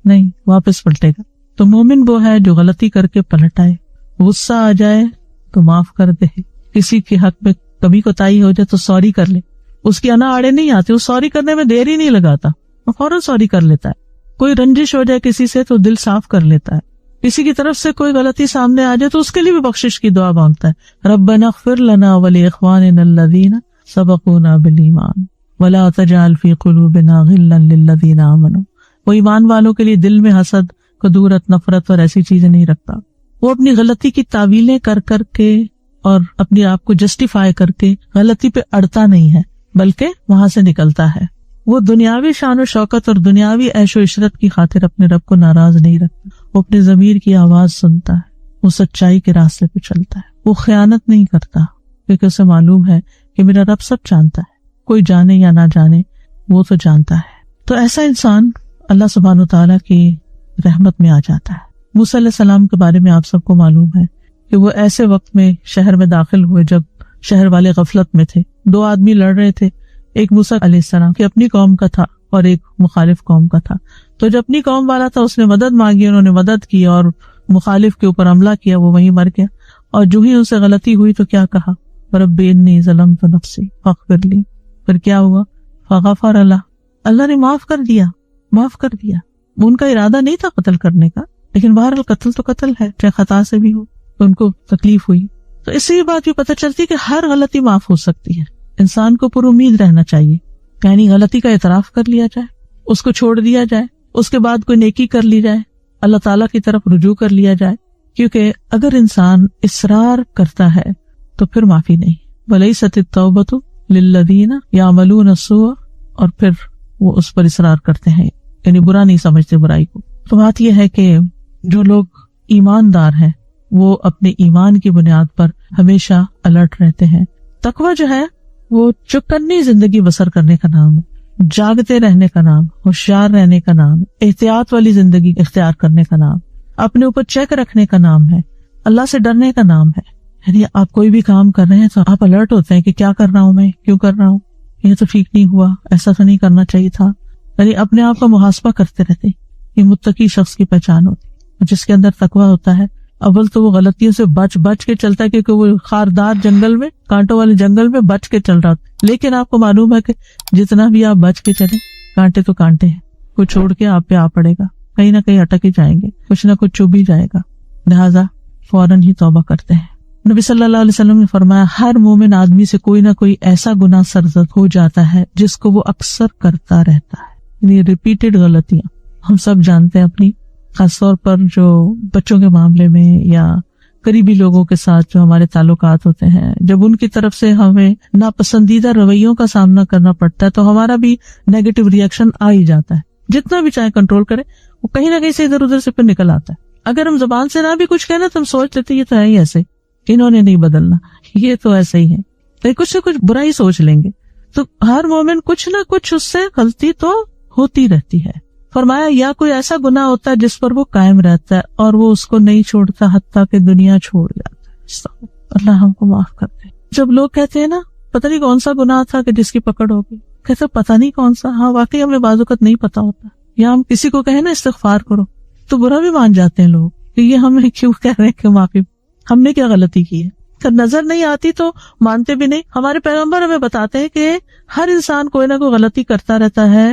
نہیں، واپس پلٹے گا. تو مومن وہ ہے جو غلطی کر کے پلٹ آئے، غصہ آ جائے تو معاف کر دے، کسی کے حق میں کبھی کوتاہی ہو جائے تو سوری کر لے. اس کی انا آڑے نہیں آتی، وہ سوری کرنے میں دیر ہی نہیں لگاتا، وہ فوراً سوری کر لیتا ہے. کوئی رنجش ہو جائے کسی سے تو دل صاف کر لیتا ہے. کسی کی طرف سے کوئی غلطی سامنے آ جائے تو اس کے لیے بھی بخشش کی دعا مانگتا ہے. ربنا اغفر لنا ولاخواننا الذین سبقونا بالایمان ولا تجعل فی قلوبنا غلا للذین آمنوا. وہ ایمان والوں کے لیے دل میں حسد، کدورت، نفرت اور ایسی چیزیں نہیں رکھتا. وہ اپنی غلطی کی تعویلیں کر کر کے اور اپنے آپ کو جسٹیفائی کر کے غلطی پہ اڑتا نہیں ہے، بلکہ وہاں سے نکلتا ہے. وہ دنیاوی شان و شوکت اور دنیاوی عیش و عشرت کی خاطر اپنے رب کو ناراض نہیں رکھتا. وہ اپنے ضمیر کی آواز سنتا ہے، وہ سچائی کے راستے پہ چلتا ہے، وہ خیانت نہیں کرتا، کیونکہ اسے معلوم ہے کہ میرا رب سب جانتا ہے، کوئی جانے یا نہ جانے وہ تو جانتا ہے. تو ایسا انسان اللہ سبحانہ وتعالیٰ کی رحمت میں آ جاتا ہے. موسیٰ علیہ السلام کے بارے میں آپ سب کو معلوم ہے کہ وہ ایسے وقت میں شہر میں داخل ہوئے جب شہر والے غفلت میں تھے، دو آدمی لڑ رہے تھے، ایک موسیٰ علیہ السلام کی اپنی قوم کا تھا اور ایک مخالف قوم کا تھا. تو جو اپنی قوم والا تھا اس نے مدد مانگی، انہوں نے مدد کی اور مخالف کے اوپر حملہ کیا، وہ وہیں مر گیا. اور جو ہی ان سے غلطی ہوئی تو کیا کہا، رب انی ظلمت نفسی فاغفر لی. پھر کیا ہوا، فغفر اللہ، اللہ نے معاف کر دیا. ان کا ارادہ نہیں تھا قتل کرنے کا، لیکن بہرحال قتل تو قتل ہے، چاہے خطا سے بھی ہو، تو ان کو تکلیف ہوئی. تو اس سے یہ بات بھی پتہ چلتی کہ ہر غلطی معاف ہو سکتی ہے. انسان کو پر امید رہنا چاہیے، یعنی غلطی کا اعتراف کر لیا جائے، اس کو چھوڑ دیا جائے، اس کے بعد کوئی نیکی کر لی جائے، اللہ تعالیٰ کی طرف رجوع کر لیا جائے. کیونکہ اگر انسان اصرار کرتا ہے تو پھر معافی نہیں. وَلَيْسَتِ التَّوْبَةُ لِلَّذِينَ يَعْمَلُونَ السُّوءَ، اور پھر وہ اس پر اصرار کرتے ہیں، یعنی برا نہیں سمجھتے برائی کو. تو بات یہ ہے کہ جو لوگ ایماندار ہیں وہ اپنے ایمان کی بنیاد پر ہمیشہ الرٹ رہتے ہیں. تقویٰ جو ہے وہ چوکنے زندگی بسر کرنے کا نام ہے، جاگتے رہنے کا نام، ہوشیار رہنے کا نام، احتیاط والی زندگی اختیار کرنے کا نام، اپنے اوپر چیک رکھنے کا نام ہے، اللہ سے ڈرنے کا نام ہے. یعنی آپ کوئی بھی کام کر رہے ہیں تو آپ الرٹ ہوتے ہیں کہ کیا کر رہا ہوں میں، کیوں کر رہا ہوں، یہ تو ٹھیک نہیں ہوا، ایسا تو نہیں کرنا چاہیے تھا. یعنی اپنے آپ کا محاسبہ کرتے رہتے. یہ متقی شخص کی پہچان ہوتی ہے، جس کے اندر تقویٰ ہوتا ہے. اول تو وہ غلطیوں سے بچ کے چلتا ہے، کیونکہ وہ خاردار جنگل میں، کانٹوں والے جنگل میں بچ کے چل رہا ہوتا. لیکن آپ کو معلوم ہے کہ جتنا بھی آپ بچ کے چلیں، کانٹے تو کانٹے ہیں، کوئی چھوڑ کے آپ پہ آ پڑے گا، کہیں نہ کہیں اٹک ہی جائیں گے، کچھ نہ کچھ چوب ہی جائے گا. لہٰذا فوراً ہی توبہ کرتے ہیں. نبی صلی اللہ علیہ وسلم نے فرمایا ہر مومن آدمی سے کوئی نہ کوئی ایسا گناہ سرزد ہو جاتا ہے جس کو وہ اکثر کرتا رہتا ہے، یعنی ریپیٹڈ غلطیاں. ہم سب جانتے ہیں اپنی، خاص طور پر جو بچوں کے معاملے میں یا قریبی لوگوں کے ساتھ جو ہمارے تعلقات ہوتے ہیں، جب ان کی طرف سے ہمیں ناپسندیدہ رویوں کا سامنا کرنا پڑتا ہے تو ہمارا بھی نیگیٹو ری ایکشن آ ہی جاتا ہے. جتنا بھی چاہے کنٹرول کرے، وہ کہیں نہ کہیں سے ادھر ادھر سے پھر نکل آتا ہے. اگر ہم زبان سے نہ بھی کچھ کہنا تو ہم سوچ لیتے یہ تو ہے ہی ایسے، انہوں نے نہیں بدلنا، یہ تو ایسے ہی ہے، تو کچھ سے کچھ برا ہی سوچ لیں گے. تو ہر مومن کچھ نہ کچھ اس سے غلطی تو ہوتی رہتی ہے. فرمایا یا کوئی ایسا گناہ ہوتا ہے جس پر وہ قائم رہتا ہے اور وہ اس کو نہیں چھوڑتا حتیٰ کہ دنیا چھوڑ جاتا ہے. اللہ ہم کو معاف کر دے. جب لوگ کہتے ہیں نا پتہ نہیں کون سا گناہ تھا کہ جس کی پکڑ ہوگی، کہتے پتہ نہیں کون سا. ہاں واقعی ہمیں بعض اوقات نہیں پتا ہوتا، یا ہم کسی کو کہیں نا استغفار کرو تو برا بھی مان جاتے ہیں لوگ کہ یہ ہمیں کیوں کہہ رہے ہیں کہ معافی، ہم نے کیا غلطی کی ہے. نظر نہیں آتی تو مانتے بھی نہیں. ہمارے پیغمبر ہمیں بتاتے ہیں کہ ہر انسان کوئی نہ کوئی غلطی کرتا رہتا ہے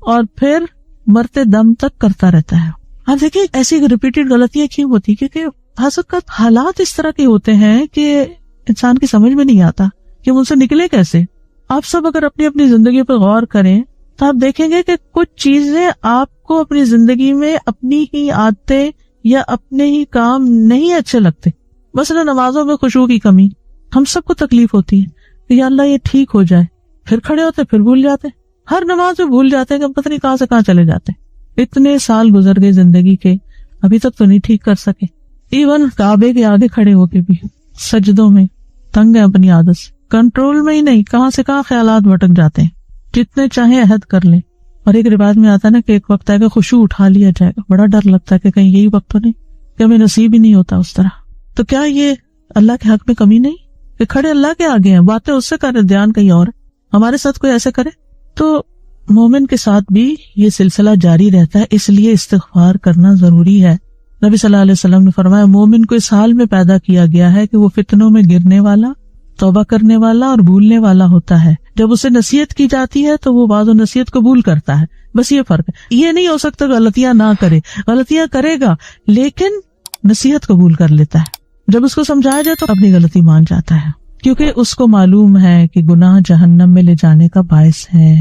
اور پھر مرتے دم تک کرتا رہتا ہے. آپ دیکھیں ایسی ریپیٹڈ غلطیاں کیوں ہوتی، کیونکہ حالات اس طرح کے ہوتے ہیں کہ انسان کی سمجھ میں نہیں آتا کہ ان سے نکلے کیسے. آپ سب اگر اپنی اپنی زندگی پر غور کریں تو آپ دیکھیں گے کہ کچھ چیزیں آپ کو اپنی زندگی میں اپنی ہی عادتیں یا اپنے ہی کام نہیں اچھے لگتے. مثلا نمازوں میں خشوع کی کمی، ہم سب کو تکلیف ہوتی ہے کہ یا اللہ یہ ٹھیک ہو جائے، پھر کھڑے ہوتے پھر بھول جاتے، ہر نماز میں بھول جاتے ہیں کہ ہم پتہ نہیں کہاں سے کہاں چلے جاتے. اتنے سال گزر گئے زندگی کے، ابھی تک تو نہیں ٹھیک کر سکے. ایون کعبے کے آگے کھڑے ہو کے بھی سجدوں میں تنگ ہیں اپنی عادت سے، کنٹرول میں ہی نہیں، کہاں سے کہاں خیالات بھٹک جاتے ہیں. جتنے چاہیں عہد کر لیں. اور ایک روایت میں آتا ہے نا کہ ایک وقت ہے کہ خشوع اٹھا لیا جائے گا، بڑا ڈر لگتا ہے کہ کہیں یہی وقت تو نہیں کہ ہمیں نصیب ہی نہیں ہوتا اس طرح. تو کیا یہ اللہ کے حق میں کمی نہیں کہ کھڑے اللہ کے آگے ہیں، باتیں اس سے کریں، دھیان کہیں اور ہے. ہمارے ساتھ کوئی ایسے کرے تو مومن کے ساتھ بھی یہ سلسلہ جاری رہتا ہے. اس لیے استغفار کرنا ضروری ہے. نبی صلی اللہ علیہ وسلم نے فرمایا مومن کو اس حال میں پیدا کیا گیا ہے کہ وہ فتنوں میں گرنے والا، توبہ کرنے والا اور بھولنے والا ہوتا ہے. جب اسے نصیحت کی جاتی ہے تو وہ بعض و نصیحت قبول کرتا ہے. بس یہ فرق ہے. یہ نہیں ہو سکتا غلطیاں نہ کرے، غلطیاں کرے گا لیکن نصیحت قبول کر لیتا ہے. جب اس کو سمجھایا جائے تو اپنی غلطی مان جاتا ہے، کیونکہ اس کو معلوم ہے کہ گناہ جہنم میں لے جانے کا باعث ہے،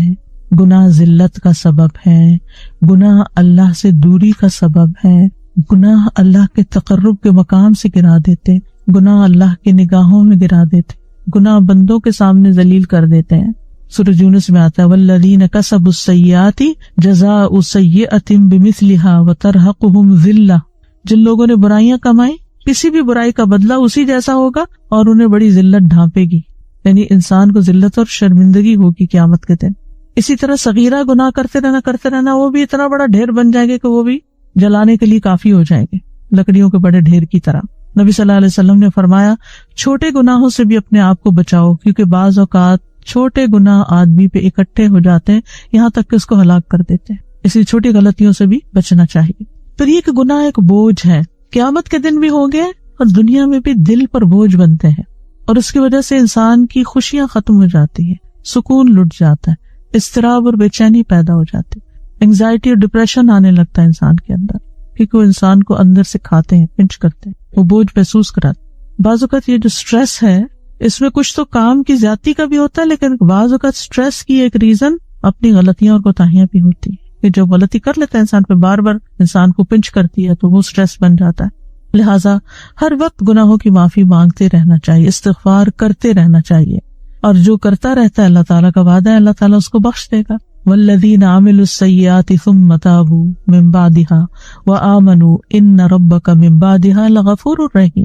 گناہ ذلت کا سبب ہے، گناہ اللہ سے دوری کا سبب ہے، گناہ اللہ کے تقرب کے مقام سے گرا دیتے، گناہ اللہ کی نگاہوں میں گرا دیتے، گناہ بندوں کے سامنے ذلیل کر دیتے ہیں. سورہ یونس میں آتا ہے والذین کسبوا السیئات جزاء سیئۃ بمثلھا وترہقہم ذلہ. جن لوگوں نے برائیاں کمائیں کسی بھی برائی کا بدلہ اسی جیسا ہوگا اور انہیں بڑی ذلت ڈھانپے گی، یعنی انسان کو ذلت اور شرمندگی ہوگی قیامت کے دن. اسی طرح صغیرہ گناہ کرتے رہنا وہ بھی اتنا بڑا ڈھیر بن جائے گا کہ وہ بھی جلانے کے لیے کافی ہو جائیں گے، لکڑیوں کے بڑے ڈھیر کی طرح. نبی صلی اللہ علیہ وسلم نے فرمایا چھوٹے گناہوں سے بھی اپنے آپ کو بچاؤ، کیونکہ بعض اوقات چھوٹے گناہ آدمی پہ اکٹھے ہو جاتے ہیں یہاں تک کہ اس کو ہلاک کر دیتے ہیں، اس لیے چھوٹی غلطیوں سے بھی بچنا چاہیے۔ پھر یہ کہ گناہ ایک بوجھ ہے، قیامت کے دن بھی ہوں گے اور دنیا میں بھی دل پر بوجھ بنتے ہیں، اور اس کی وجہ سے انسان کی خوشیاں ختم ہو جاتی ہیں، سکون لٹ جاتا ہے، اضطراب اور بے چینی پیدا ہو جاتی، انگزائٹی اور ڈپریشن آنے لگتا ہے انسان کے اندر، کیونکہ وہ انسان کو اندر سے کھاتے ہیں، پنچ کرتے ہیں، وہ بوجھ محسوس کراتے۔ بعض اوقات یہ جو سٹریس ہے اس میں کچھ تو کام کی زیادتی کا بھی ہوتا ہے، لیکن بعض اوقات سٹریس کی ایک ریزن اپنی غلطیاں اور کوتاہیاں بھی ہوتی ہیں، کہ جب غلطی کر لیتا ہے انسان پہ بار بار انسان کو پنچ کرتی ہے تو وہ سٹریس بن جاتا ہے۔ لہٰذا ہر وقت گناہوں کی معافی مانگتے رہنا چاہیے، استغفار کرتے رہنا چاہیے، اور جو کرتا رہتا ہے اللہ تعالیٰ کا وعدہ ہے اللہ تعالیٰ اس کو بخش دے گا۔ والذین عملوا السیئات ثم تابوا من بعدها وآمنوا ان ربک من بعدها لغفور رحیم۔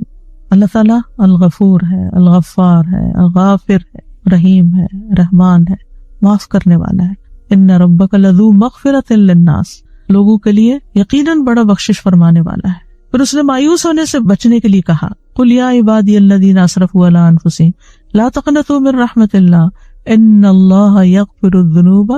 اللہ تعالیٰ الغفور ہے، الغفار ہے، الغافر ہے، رحیم ہے، رحمان ہے، معاف کرنے والا ہے۔ ان ربک لذو مغفرۃ للناس، لوگوں کے لیے یقیناً بڑا بخشش فرمانے والا ہے۔ پھر اس نے مایوس ہونے سے بچنے کے لیے کہا قل یا عبادی الذین اسرفوا علی انفسہم لا تقنطوا من رحمت اللہ ان اللہ یغفر الذنوب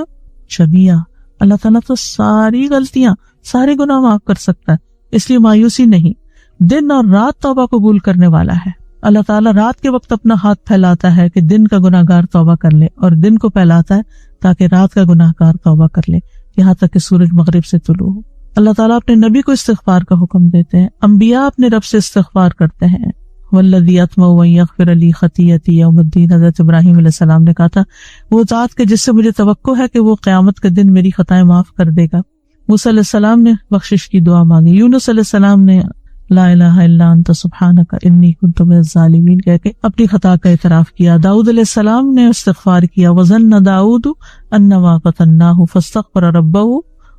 جميعا۔ اللہ تعالیٰ تو ساری غلطیاں، سارے گناہ معاف کر سکتا ہے، اس لیے مایوسی نہیں، دن اور رات توبہ قبول کرنے والا ہے۔ اللہ تعالیٰ رات کے وقت اپنا ہاتھ پھیلاتا ہے کہ دن کا گناہ گار توبہ کر لے، اور دن کو پھیلاتا ہے تاکہ رات کا گناہ گار توبہ کر لے، یہاں تک کہ سورج مغرب سے طلوع ہو۔ اللہ تعالیٰ اپنے نبی کو استغفار کا حکم دیتے ہیں، انبیاء اپنے رب سے استغفار کرتے ہیں۔ والذی اطمع ان یغفر لی خطیئتی یوم الدین، حضرت ابراہیم علیہ السلام نے کہا تھا وہ ذات کے جس سے مجھے توقع ہے کہ وہ قیامت کے دن میری خطائیں معاف کر دے گا۔ موسیٰ علیہ السلام نے بخشش کی دعا مانگی، یونس علیہ السلام نے لا الہ الا انت سبحانک انی کنت من الظالمین کہہ کے اپنی خطا کا اعتراف کیا۔ داؤد علیہ السلام نے استغفار کیا، وظن داؤد انما فتناہ فاستغفر ربہ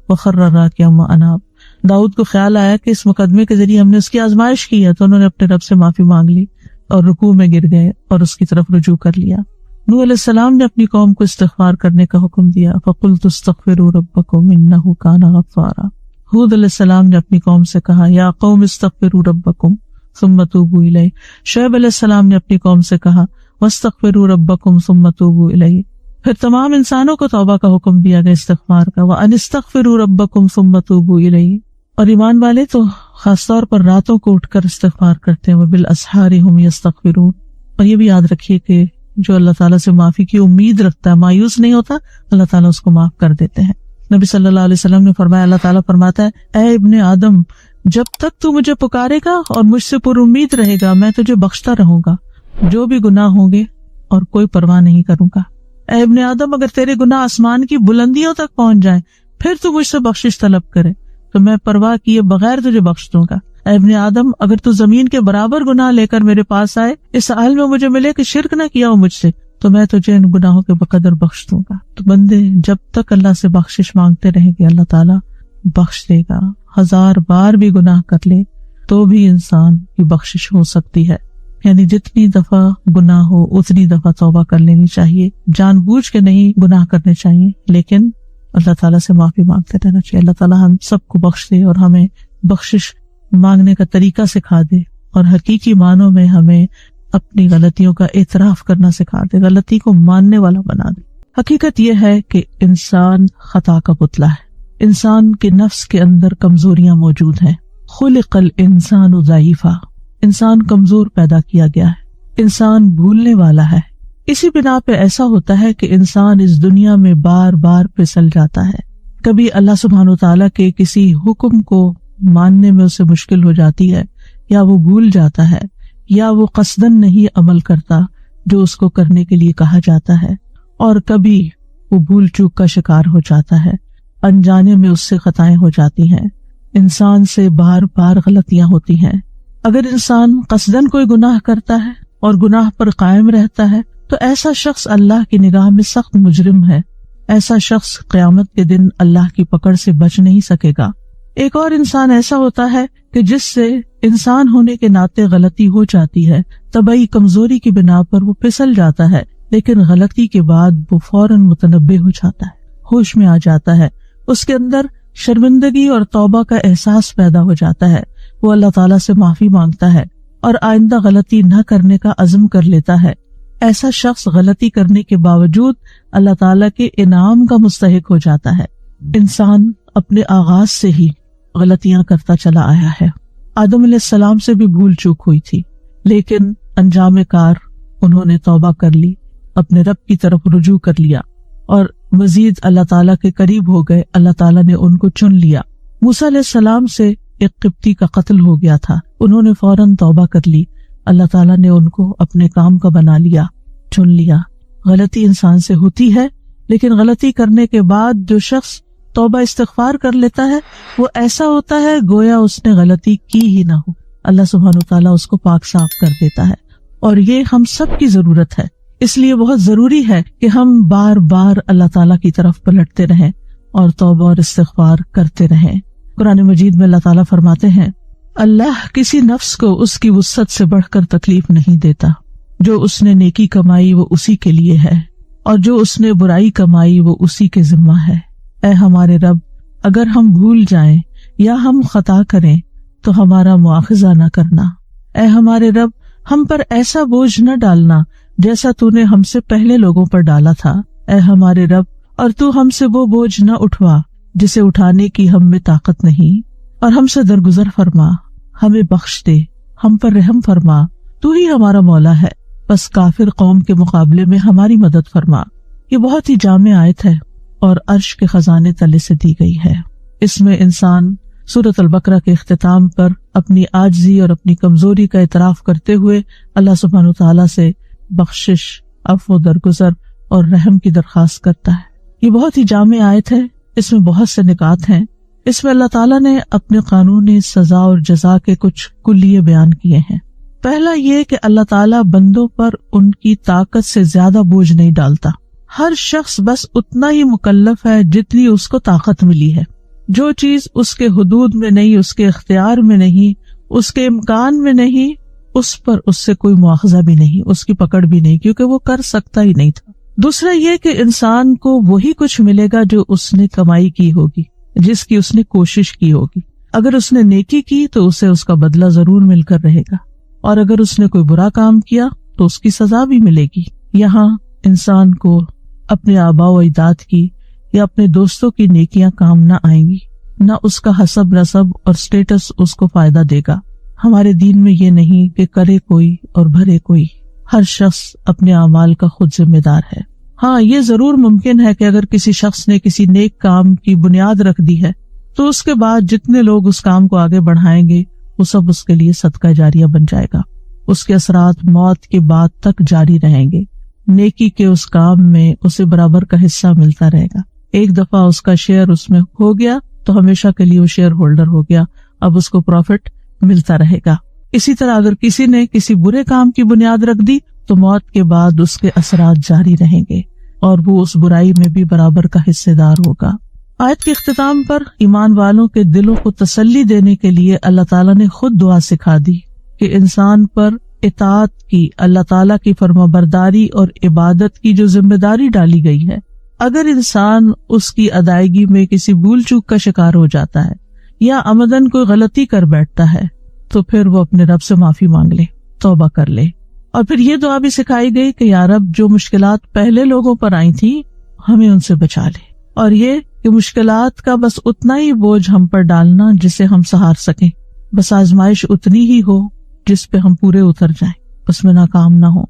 وخر راکعا واناب۔ داؤد کو خیال آیا کہ اس مقدمے کے ذریعے ہم نے اس کی آزمائش کی ہے، تو انہوں نے اپنے رب سے معافی مانگ لی اور رکوع میں گر گئے اور اس کی طرف رجوع کر لیا۔ نوح علیہ السلام نے اپنی قوم کو استغفار کرنے کا حکم دیا، فقلت استغفروا ربکم انہ کان غفارا۔ ہود علیہ السلام نے اپنی قوم سے کہا یا قوم استغفروا ربکم ثم توبوا الیہ۔ شعیب علیہ السلام نے اپنی قوم سے کہا واستغفروا ربکم ثم توبوا الیہ۔ پھر تمام انسانوں کو توبہ کا حکم دیا گیا، استغفار کا، وان استغفروا ربکم ثم توبوا الیہ۔ اور ایمان والے تو خاص طور پر راتوں کو اٹھ کر استغفار کرتے ہیں، وبالاسحار هم یستغفرون۔ اور یہ بھی یاد رکھیے کہ جو اللہ تعالیٰ سے معافی کی امید رکھتا ہے، مایوس نہیں ہوتا، اللہ تعالیٰ اس کو معاف کر دیتے ہیں۔ نبی صلی اللہ علیہ وسلم نے فرمایا، اللہ تعالیٰ فرماتا ہے اے ابن آدم جب تک تو مجھے پکارے گا اور مجھ سے پر امید رہے گا میں تجھے بخشتا رہوں گا، جو بھی گناہ ہوں گے اور کوئی پرواہ نہیں کروں گا۔ اے ابن آدم اگر تیرے گناہ آسمان کی بلندیوں تک پہنچ جائیں پھر تو مجھ سے بخشش طلب کرے تو میں پرواہ کیے بغیر تجھے بخش دوں گا۔ اے ابن آدم اگر تو زمین کے برابر گناہ لے کر میرے پاس آئے، اس حال میں مجھے ملے کہ شرک نہ کیا ہو مجھ سے، تو میں تجھے ان گناہوں کے بقدر بخش دوں گا۔ تو بندے جب تک اللہ سے بخشش مانگتے رہیں گے اللہ تعالیٰ بخش دے گا۔ 1000 بار بھی گناہ کر لے تو بھی انسان کی بخشش ہو سکتی ہے، یعنی جتنی دفعہ گناہ ہو اتنی دفعہ توبہ کر لینی چاہیے، جان بوجھ کے نہیں گناہ کرنے چاہیے، لیکن اللہ تعالیٰ سے معافی مانگتے رہنا چاہیے۔ اللہ تعالیٰ ہم سب کو بخش دے اور ہمیں بخشش مانگنے کا طریقہ سکھا دے، اور حقیقی معنوں میں ہمیں اپنی غلطیوں کا اعتراف کرنا سکھا دے، غلطی کو ماننے والا بنا دے۔ حقیقت یہ ہے کہ انسان خطا کا پتلا ہے، انسان کے نفس کے اندر کمزوریاں موجود ہیں۔ خلق الانسان ضعیفا، انسان کمزور پیدا کیا گیا ہے، انسان بھولنے والا ہے۔ اسی بنا پہ ایسا ہوتا ہے کہ انسان اس دنیا میں بار بار پھسل جاتا ہے۔ کبھی اللہ سبحانہ وتعالیٰ کے کسی حکم کو ماننے میں اسے مشکل ہو جاتی ہے، یا وہ بھول جاتا ہے، یا وہ قصدن نہیں عمل کرتا جو اس کو کرنے کے لیے کہا جاتا ہے، اور کبھی وہ بھول چوک کا شکار ہو جاتا ہے، انجانے میں اس سے خطائیں ہو جاتی ہیں، انسان سے بار بار غلطیاں ہوتی ہیں۔ اگر انسان قصدن کوئی گناہ کرتا ہے اور گناہ پر قائم رہتا ہے تو ایسا شخص اللہ کی نگاہ میں سخت مجرم ہے، ایسا شخص قیامت کے دن اللہ کی پکڑ سے بچ نہیں سکے گا۔ ایک اور انسان ایسا ہوتا ہے کہ جس سے انسان ہونے کے ناطے غلطی ہو جاتی ہے، طبعی کمزوری کی بنا پر وہ پھسل جاتا ہے، لیکن غلطی کے بعد وہ فوراً متنبہ ہو جاتا ہے، ہوش میں آ جاتا ہے، اس کے اندر شرمندگی اور توبہ کا احساس پیدا ہو جاتا ہے، وہ اللہ تعالیٰ سے معافی مانگتا ہے، اور آئندہ غلطی نہ کرنے کا عزم کر لیتا ہے، ایسا شخص غلطی کرنے کے باوجود اللہ تعالیٰ کے انعام کا مستحق ہو جاتا ہے۔ انسان اپنے آغاز سے ہی غلطیاں کرتا چلا آیا ہے۔ آدم علیہ السلام سے بھی بھول چوک ہوئی تھی، لیکن انجام کار انہوں نے توبہ کر لی، اپنے رب کی طرف رجوع کر لیا اور مزید اللہ تعالیٰ کے قریب ہو گئے۔ اللہ تعالیٰ نے ان کو چن لیا۔ موسیٰ علیہ السلام سے ایک قبطی کا قتل ہو گیا تھا، انہوں نے فوراً توبہ کر لی، اللہ تعالیٰ نے ان کو اپنے کام کا بنا لیا، چن لیا۔ غلطی انسان سے ہوتی ہے، لیکن غلطی کرنے کے بعد جو شخص توبہ استغفار کر لیتا ہے وہ ایسا ہوتا ہے گویا اس نے غلطی کی ہی نہ ہو۔ اللہ سبحانہ وتعالیٰ اس کو پاک صاف کر دیتا ہے، اور یہ ہم سب کی ضرورت ہے۔ اس لیے بہت ضروری ہے کہ ہم بار بار اللہ تعالیٰ کی طرف پلٹتے رہیں اور توبہ اور استغفار کرتے رہیں۔ قرآن مجید میں اللہ تعالیٰ فرماتے ہیں، اللہ کسی نفس کو اس کی وسعت سے بڑھ کر تکلیف نہیں دیتا، جو اس نے نیکی کمائی وہ اسی کے لیے ہے، اور جو اس نے برائی کمائی وہ اسی کے ذمہ ہے۔ اے ہمارے رب، اگر ہم بھول جائیں یا ہم خطا کریں تو ہمارا مواخذہ نہ کرنا۔ اے ہمارے رب، ہم پر ایسا بوجھ نہ ڈالنا جیسا تو نے ہم سے پہلے لوگوں پر ڈالا تھا۔ اے ہمارے رب، اور تو ہم سے وہ بوجھ نہ اٹھوا جسے اٹھانے کی ہم میں طاقت نہیں، اور ہم سے درگزر فرما، ہمیں بخش دے، ہم پر رحم فرما، تو ہی ہمارا مولا ہے، بس کافر قوم کے مقابلے میں ہماری مدد فرما۔ یہ بہت ہی جامع آیت ہے اور عرش کے خزانے تلے سے دی گئی ہے۔ اس میں انسان سورۃ البقرہ کے اختتام پر اپنی عاجزی اور اپنی کمزوری کا اعتراف کرتے ہوئے اللہ سبحانہ وتعالیٰ سے بخشش، عفو، درگزر اور رحم کی درخواست کرتا ہے۔ یہ بہت ہی جامع آیت ہے، اس میں بہت سے نکات ہیں۔ اس میں اللہ تعالیٰ نے اپنے قانون سزا اور جزا کے کچھ کلیے بیان کیے ہیں۔ پہلا یہ کہ اللہ تعالیٰ بندوں پر ان کی طاقت سے زیادہ بوجھ نہیں ڈالتا۔ ہر شخص بس اتنا ہی مکلف ہے جتنی اس کو طاقت ملی ہے۔ جو چیز اس کے حدود میں نہیں، اس کے اختیار میں نہیں، اس کے امکان میں نہیں، اس پر اس سے کوئی مواخذہ بھی نہیں، اس کی پکڑ بھی نہیں، کیونکہ وہ کر سکتا ہی نہیں تھا۔ دوسرا یہ کہ انسان کو وہی کچھ ملے گا جو اس نے کمائی کی ہوگی، جس کی اس نے کوشش کی ہوگی۔ اگر اس نے نیکی کی تو اسے اس کا بدلہ ضرور مل کر رہے گا، اور اگر اس نے کوئی برا کام کیا تو اس کی سزا بھی ملے گی۔ یہاں انسان کو اپنے آباء و اجداد کی یا اپنے دوستوں کی نیکیاں کام نہ آئیں گی، نہ اس کا حسب نسب اور سٹیٹس اس کو فائدہ دے گا۔ ہمارے دین میں یہ نہیں کہ کرے کوئی اور بھرے کوئی، ہر شخص اپنے اعمال کا خود ذمہ دار ہے۔ ہاں، یہ ضرور ممکن ہے کہ اگر کسی شخص نے کسی نیک کام کی بنیاد رکھ دی ہے تو اس کے بعد جتنے لوگ اس کام کو آگے بڑھائیں گے وہ سب اس کے لیے صدقہ جاریہ بن جائے گا، اس کے اثرات موت کے بعد تک جاری رہیں گے۔ نیکی کے اس کام میں اسے برابر کا حصہ ملتا رہے گا۔ ایک دفعہ اس کا شیئر اس میں ہو گیا تو ہمیشہ کے لیے وہ شیئر ہولڈر ہو گیا، اب اس کو پروفٹ ملتا رہے گا۔ اسی طرح اگر کسی نے کسی برے کام کی بنیاد رکھ دی تو موت کے بعد اس کے اثرات جاری رہیں گے اور وہ اس برائی میں بھی برابر کا حصے دار ہوگا۔ آیت کے اختتام پر ایمان والوں کے دلوں کو تسلی دینے کے لیے اللہ تعالیٰ نے خود دعا سکھا دی کہ انسان پر اطاعت کی، اللہ تعالیٰ کی فرما برداری اور عبادت کی جو ذمہ داری ڈالی گئی ہے، اگر انسان اس کی ادائیگی میں کسی بھول چوک کا شکار ہو جاتا ہے یا عمدن کوئی غلطی کر بیٹھتا ہے تو پھر وہ اپنے رب سے معافی مانگ لے، توبہ کر لے۔ اور پھر یہ دعا بھی سکھائی گئی کہ یا رب، جو مشکلات پہلے لوگوں پر آئی تھی ہمیں ان سے بچا لے، اور یہ کہ مشکلات کا بس اتنا ہی بوجھ ہم پر ڈالنا جسے ہم سہار سکیں، بس آزمائش اتنی ہی ہو جس پہ ہم پورے اتر جائیں، اس میں ناکام نہ ہو۔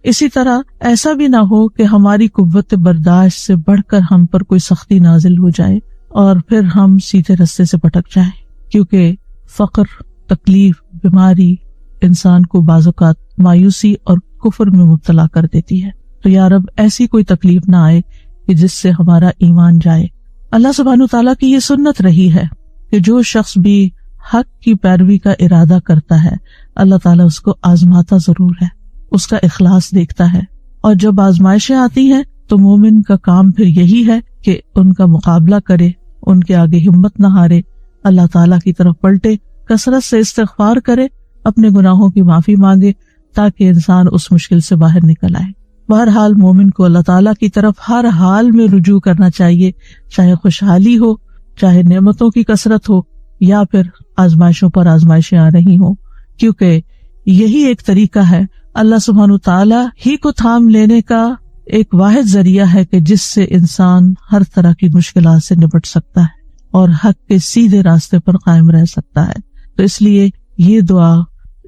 اسی طرح ایسا بھی نہ ہو کہ ہماری قوت برداشت سے بڑھ کر ہم پر کوئی سختی نازل ہو جائے اور پھر ہم سیدھے رستے سے بھٹک جائیں، کیونکہ فقر، تکلیف، بیماری انسان کو بعض اوقات مایوسی اور کفر میں مبتلا کر دیتی ہے۔ تو یا رب، ایسی کوئی تکلیف نہ آئے کہ جس سے ہمارا ایمان جائے۔ اللہ سبحانہ تعالیٰ کی یہ سنت رہی ہے کہ جو شخص بھی حق کی پیروی کا ارادہ کرتا ہے اللہ تعالیٰ اس کو آزماتا ضرور ہے، اس کا اخلاص دیکھتا ہے، اور جب آزمائشیں آتی ہیں تو مومن کا کام پھر یہی ہے کہ ان کا مقابلہ کرے، ان کے آگے ہمت نہ ہارے، اللہ تعالیٰ کی طرف پلٹے، کثرت سے استغفار کرے، اپنے گناہوں کی معافی مانگے تاکہ انسان اس مشکل سے باہر نکل آئے۔ بہرحال مومن کو اللہ تعالیٰ کی طرف ہر حال میں رجوع کرنا چاہیے، چاہے خوشحالی ہو، چاہے نعمتوں کی کثرت ہو، یا پھر آزمائشوں پر آزمائشیں آ رہی ہوں، کیونکہ یہی ایک طریقہ ہے، اللہ سبحانہ تعالیٰ ہی کو تھام لینے کا ایک واحد ذریعہ ہے کہ جس سے انسان ہر طرح کی مشکلات سے نپٹ سکتا ہے اور حق کے سیدھے راستے پر قائم رہ سکتا ہے۔ تو اس لیے یہ دعا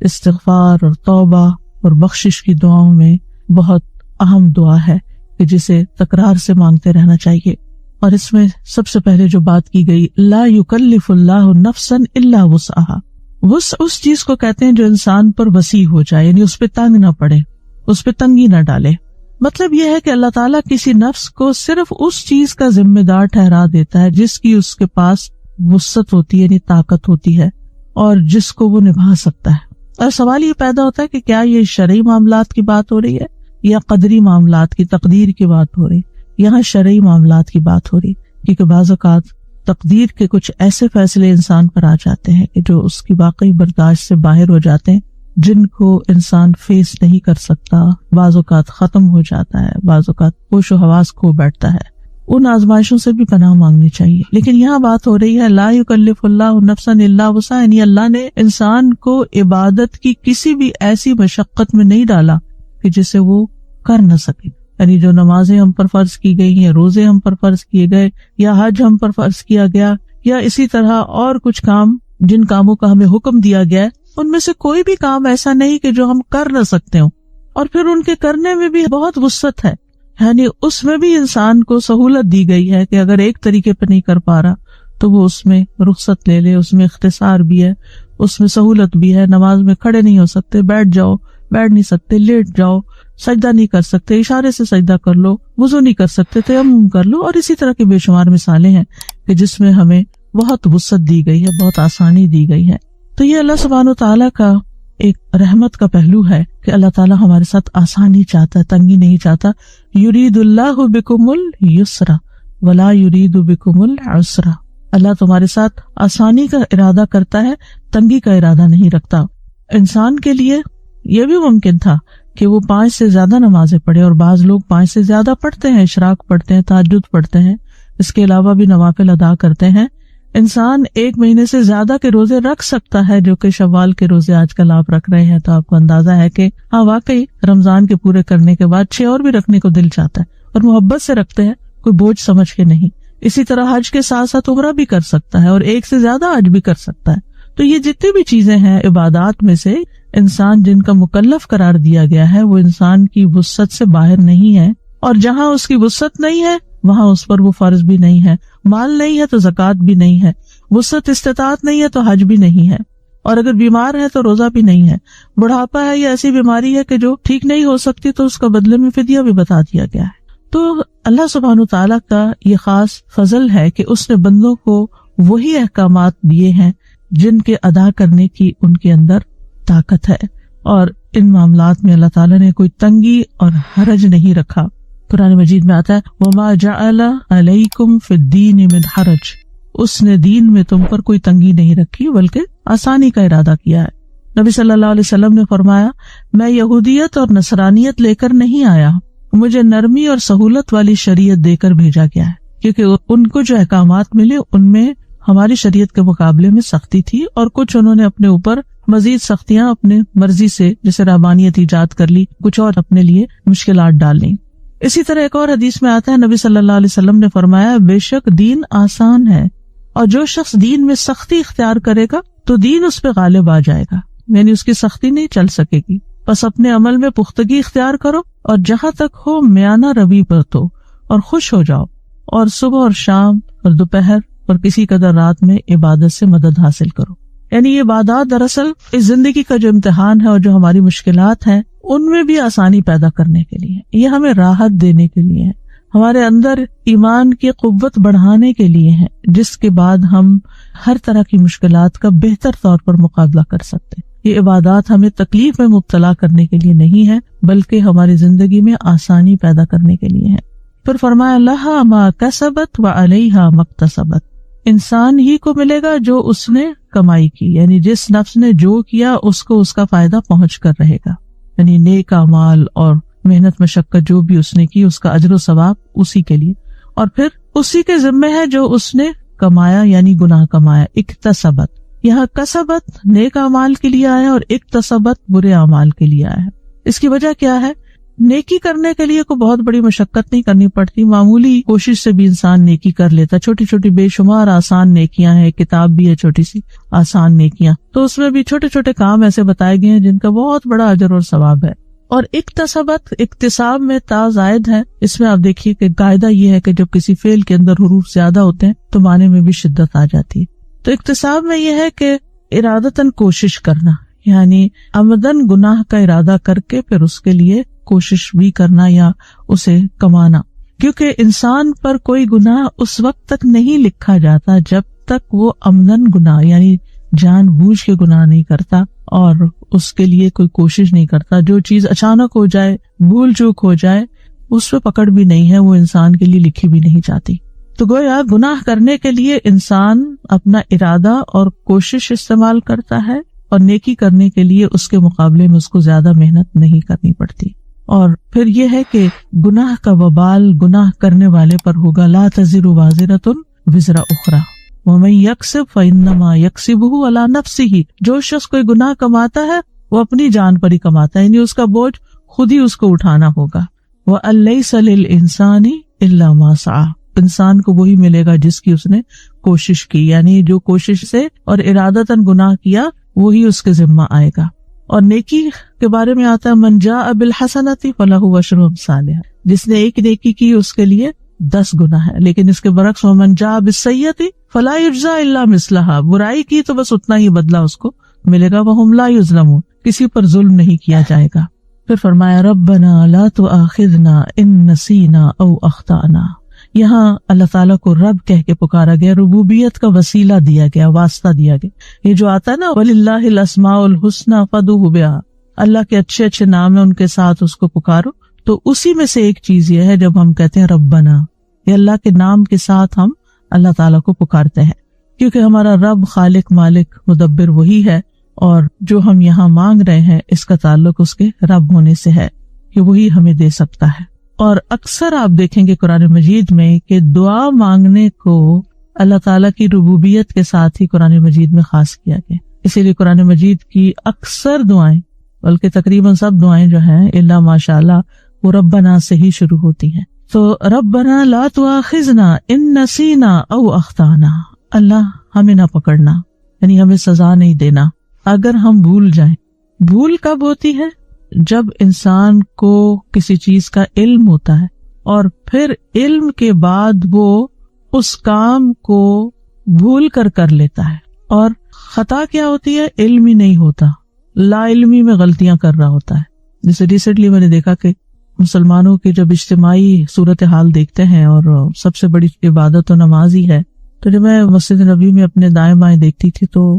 استغفار اور توبہ اور بخشش کی دعاؤں میں بہت اہم دعا ہے کہ جسے تکرار سے مانگتے رہنا چاہیے۔ اور اس میں سب سے پہلے جو بات کی گئی، لا یکلف اللہ نفسا الا وسعها، وسع اس چیز کو کہتے ہیں جو انسان پر وسیع ہو جائے، یعنی اس پہ تنگ نہ پڑے، اس پہ تنگی نہ ڈالے۔ مطلب یہ ہے کہ اللہ تعالیٰ کسی نفس کو صرف اس چیز کا ذمہ دار ٹھہرا دیتا ہے جس کی اس کے پاس وسعت ہوتی ہے، یعنی طاقت ہوتی ہے، اور جس کو وہ نبھا سکتا ہے۔ اور سوال یہ پیدا ہوتا ہے کہ کیا یہ شرعی معاملات کی بات ہو رہی ہے یا قدری معاملات کی، تقدیر کی بات ہو رہی؟ یہاں شرعی معاملات کی بات ہو رہی، کیونکہ بعض اوقات تقدیر کے کچھ ایسے فیصلے انسان پر آ جاتے ہیں کہ جو اس کی واقعی برداشت سے باہر ہو جاتے ہیں، جن کو انسان فیس نہیں کر سکتا، بعض اوقات ختم ہو جاتا ہے، بعض اوقات ہوش و حواس کھو بیٹھتا ہے۔ ان آزمائشوں سے بھی پناہ مانگنی چاہیے۔ لیکن یہاں بات ہو رہی ہے لا یکلف اللہ نفسا الا وسعها، یعنی اللہ نے انسان کو عبادت کی کسی بھی ایسی مشقت میں نہیں ڈالا کہ جسے وہ کر نہ سکے۔ یعنی جو نمازیں ہم پر فرض کی گئی ہیں، روزے ہم پر فرض کیے گئے، یا حج ہم پر فرض کیا گیا، یا اسی طرح اور کچھ کام جن کاموں کا ہمیں حکم دیا گیا ہے، ان میں سے کوئی بھی کام ایسا نہیں کہ جو ہم کر نہ سکتے ہوں، اور پھر ان کے کرنے میں بھی بہت وسعت ہے۔ یعنی اس میں بھی انسان کو سہولت دی گئی ہے کہ اگر ایک طریقے پہ نہیں کر پا رہا تو وہ اس میں رخصت لے لے، اس میں اختصار بھی ہے، اس میں سہولت بھی ہے۔ نماز میں کھڑے نہیں ہو سکتے، بیٹھ جاؤ، بیٹھ نہیں سکتے لیٹ جاؤ، سجدہ نہیں کر سکتے اشارے سے سجدہ کر لو، وضو نہیں کر سکتے تیمم کر لو، اور اسی طرح کی بے شمار مثالیں ہیں کہ جس میں ہمیں بہت وسعت دی گئی ہے، بہت آسانی دی گئی ہے۔ تو یہ اللہ سبحانہ وتعالیٰ کا ایک رحمت کا پہلو ہے کہ اللہ تعالیٰ ہمارے ساتھ آسانی چاہتا ہے، تنگی نہیں چاہتا۔ یرید اللہ بکم الیسر ولا یرید بکم العسر، اللہ تمہارے ساتھ آسانی کا ارادہ کرتا ہے، تنگی کا ارادہ نہیں رکھتا۔ انسان کے لیے یہ بھی ممکن تھا کہ وہ 5 سے زیادہ نمازیں پڑھے، اور بعض لوگ 5 سے زیادہ پڑھتے ہیں، اشراق پڑھتے ہیں، تہجد پڑھتے ہیں، اس کے علاوہ بھی نوافل ادا کرتے ہیں۔ انسان 1 مہینے سے زیادہ کے روزے رکھ سکتا ہے، جو کہ شوال کے روزے آج کل آپ رکھ رہے ہیں، تو آپ کو اندازہ ہے کہ ہاں واقعی رمضان کے پورے کرنے کے بعد 6 اور بھی رکھنے کو دل چاہتا ہے، اور محبت سے رکھتے ہیں، کوئی بوجھ سمجھ کے نہیں۔ اسی طرح حج کے ساتھ ساتھ عمرہ بھی کر سکتا ہے، اور 1 سے زیادہ حج بھی کر سکتا ہے۔ تو یہ جتنی بھی چیزیں ہیں عبادات میں سے، انسان جن کا مکلف قرار دیا گیا ہے وہ انسان کی وسعت سے باہر نہیں ہے، اور جہاں اس کی وسعت نہیں ہے وہاں اس پر وہ فرض بھی نہیں ہے۔ مال نہیں ہے تو زکوٰۃ بھی نہیں ہے، وسعت استطاعت نہیں ہے تو حج بھی نہیں ہے، اور اگر بیمار ہے تو روزہ بھی نہیں ہے، بڑھاپا ہے یا ایسی بیماری ہے کہ جو ٹھیک نہیں ہو سکتی تو اس کا بدلے میں فدیہ بھی بتا دیا گیا ہے۔ تو اللہ سبحانہ تعالیٰ کا یہ خاص فضل ہے کہ اس نے بندوں کو وہی احکامات دیے ہیں جن کے ادا کرنے کی ان کے اندر طاقت ہے، اور ان معاملات میں اللہ تعالیٰ نے کوئی تنگی اور حرج نہیں رکھا۔ قرآن مجید میں آتا ہے وَمَا جَعَلَ عَلَيْكُمْ فِي الدِّينِ مِنْ حَرَجٍ، اس نے دین میں تم پر کوئی تنگی نہیں رکھی بلکہ آسانی کا ارادہ کیا ہے۔ نبی صلی اللہ علیہ وسلم نے فرمایا میں یہودیت اور نصرانیت لے کر نہیں آیا، مجھے نرمی اور سہولت والی شریعت دے کر بھیجا گیا ہے، کیونکہ ان کو جو احکامات ملے ان میں ہماری شریعت کے مقابلے میں سختی تھی، اور کچھ انہوں نے اپنے اوپر مزید سختیاں اپنے مرضی سے جیسے رحمانیت ایجاد کر لی، کچھ اور اپنے لیے مشکلات ڈال لی۔ اسی طرح ایک اور حدیث میں آتا ہے نبی صلی اللہ علیہ وسلم نے فرمایا بے شک دین آسان ہے، اور جو شخص دین میں سختی اختیار کرے گا تو دین اس پہ غالب آ جائے گا، یعنی اس کی سختی نہیں چل سکے گی۔ بس اپنے عمل میں پختگی اختیار کرو، اور جہاں تک ہو میانہ روی برتو، اور خوش ہو جاؤ، اور صبح اور شام اور دوپہر اور کسی قدر رات میں عبادت سے مدد حاصل کرو۔ یعنی یہ عبادات دراصل اس زندگی کا جو امتحان ہے اور جو ہماری مشکلات ہیں ان میں بھی آسانی پیدا کرنے کے لیے، یہ ہمیں راحت دینے کے لیے ہے، ہمارے اندر ایمان کی قوت بڑھانے کے لیے ہے، جس کے بعد ہم ہر طرح کی مشکلات کا بہتر طور پر مقابلہ کر سکتے ہیں۔ یہ عبادات ہمیں تکلیف میں مبتلا کرنے کے لیے نہیں ہے بلکہ ہماری زندگی میں آسانی پیدا کرنے کے لیے ہے۔ پھر فرمایا لہا ما کسبت وعلیہا ما اکتسبت، انسان ہی کو ملے گا جو اس نے کمائی کی، یعنی جس نفس نے جو کیا اس کو اس کا فائدہ پہنچ کر رہے گا، یعنی نیک اعمال اور محنت مشقت جو بھی اس نے کی اس کا اجر و ثواب اسی کے لیے، اور پھر اسی کے ذمہ ہے جو اس نے کمایا یعنی گناہ کمایا۔ اکتسبت یہاں کسبت نیک اعمال کے لیے آیا اور اکتسبت برے اعمال کے لیے آیا ہے۔ اس کی وجہ کیا ہے؟ نیکی کرنے کے لیے کوئی بہت بڑی مشقت نہیں کرنی پڑتی، معمولی کوشش سے بھی انسان نیکی کر لیتا، چھوٹی چھوٹی بے شمار آسان نیکیاں ہیں، کتاب بھی ہے چھوٹی سی آسان نیکیاں، تو اس میں بھی چھوٹے چھوٹے کام ایسے بتائے گئے ہیں جن کا بہت بڑا اجر اور ثواب ہے۔ اور اکتسبت، اکتساب میں تا زائد ہے، اس میں آپ دیکھیے کہ قاعدہ یہ ہے کہ جب کسی فعل کے اندر حروف زیادہ ہوتے ہیں تو معنی میں بھی شدت آ جاتی ہے۔ تو اکتساب میں یہ ہے کہ ارادتاً کوشش کرنا، یعنی عمدن گناہ کا ارادہ کر کے پھر اس کے لیے کوشش بھی کرنا یا اسے کمانا، کیونکہ انسان پر کوئی گناہ اس وقت تک نہیں لکھا جاتا جب تک وہ عمدن گناہ یعنی جان بوجھ کے گناہ نہیں کرتا اور اس کے لیے کوئی کوشش نہیں کرتا۔ جو چیز اچانک ہو جائے، بھول چوک ہو جائے، اس پہ پکڑ بھی نہیں ہے، وہ انسان کے لیے لکھی بھی نہیں جاتی۔ تو گویا گناہ کرنے کے لیے انسان اپنا ارادہ اور کوشش استعمال کرتا ہے، اور نیکی کرنے کے لیے اس کے مقابلے میں اس کو زیادہ محنت نہیں کرنی پڑتی۔ اور پھر یہ ہے کہ گناہ کا وبال گناہ کرنے والے پر ہوگا، لا تزر وازرۃ وزر اخری ومن یکسب فانما یکسبہ علی نفسہ، جو شخص کوئی گناہ کماتا ہے وہ اپنی جان پر ہی کماتا ہے، یعنی اس کا بوجھ خود ہی اس کو اٹھانا ہوگا۔ وان لیس للانسان الا ما سعی، انسان کو وہی ملے گا جس کی اس نے کوشش کی، یعنی جو کوشش سے اور ارادتاً گناہ کیا وہی اس کے ذمہ آئے گا۔ اور نیکی کے بارے میں آتا ہے من جاء بالحسنۃ فلہ عشر امثالھا، جس نے ایک نیکی کی اس کے لیے 10 گناہ ہے، لیکن اس کے برعکس ومن جاء بالسیئۃ فلا یجزی الا مثلھا، برائی کی تو بس اتنا ہی بدلہ اس کو ملے گا، وہم لا یظلمون، کسی پر ظلم نہیں کیا جائے گا۔ پھر فرمایا ربنا لا تؤاخذنا ان نسینا او اخطأنا، یہاں اللہ تعالیٰ کو رب کہہ کے پکارا گیا، ربوبیت کا وسیلہ دیا گیا، واسطہ دیا گیا۔ یہ جو آتا ہے نا وَلِلَّهِ الْأَسْمَاءُ الْحُسْنَى فَادْعُوهُ بِهَا، اللہ کے اچھے اچھے نام ہیں، ان کے ساتھ اس کو پکارو، تو اسی میں سے ایک چیز یہ ہے جب ہم کہتے ہیں ربنا، یہ اللہ کے نام کے ساتھ ہم اللہ تعالیٰ کو پکارتے ہیں، کیونکہ ہمارا رب خالق مالک مدبر وہی ہے، اور جو ہم یہاں مانگ رہے ہیں اس کا تعلق اس کے رب ہونے سے ہے کہ وہی ہمیں دے سکتا ہے۔ اور اکثر آپ دیکھیں گے قرآن مجید میں کہ دعا مانگنے کو اللہ تعالیٰ کی ربوبیت کے ساتھ ہی قرآن مجید میں خاص کیا گیا، اسی لیے قرآن مجید کی اکثر دعائیں، بلکہ تقریباً سب دعائیں جو ہیں الا ماشاء اللہ وہ ربنا سے ہی شروع ہوتی ہیں۔ تو ربنا لا تؤاخذنا ان نسینا او اخطانا، اللہ ہمیں نہ پکڑنا، یعنی ہمیں سزا نہیں دینا اگر ہم بھول جائیں۔ بھول کب ہوتی ہے؟ جب انسان کو کسی چیز کا علم ہوتا ہے اور پھر علم کے بعد وہ اس کام کو بھول کر لیتا ہے، اور خطا کیا ہوتی ہے؟ علم ہی نہیں ہوتا، لا علمی میں غلطیاں کر رہا ہوتا ہے۔ جیسے ریسنٹلی میں نے دیکھا کہ مسلمانوں کی جب اجتماعی صورتحال دیکھتے ہیں اور سب سے بڑی عبادت و نماز ہی ہے، تو جب میں مسجد نبی میں اپنے دائیں بائیں دیکھتی تھی تو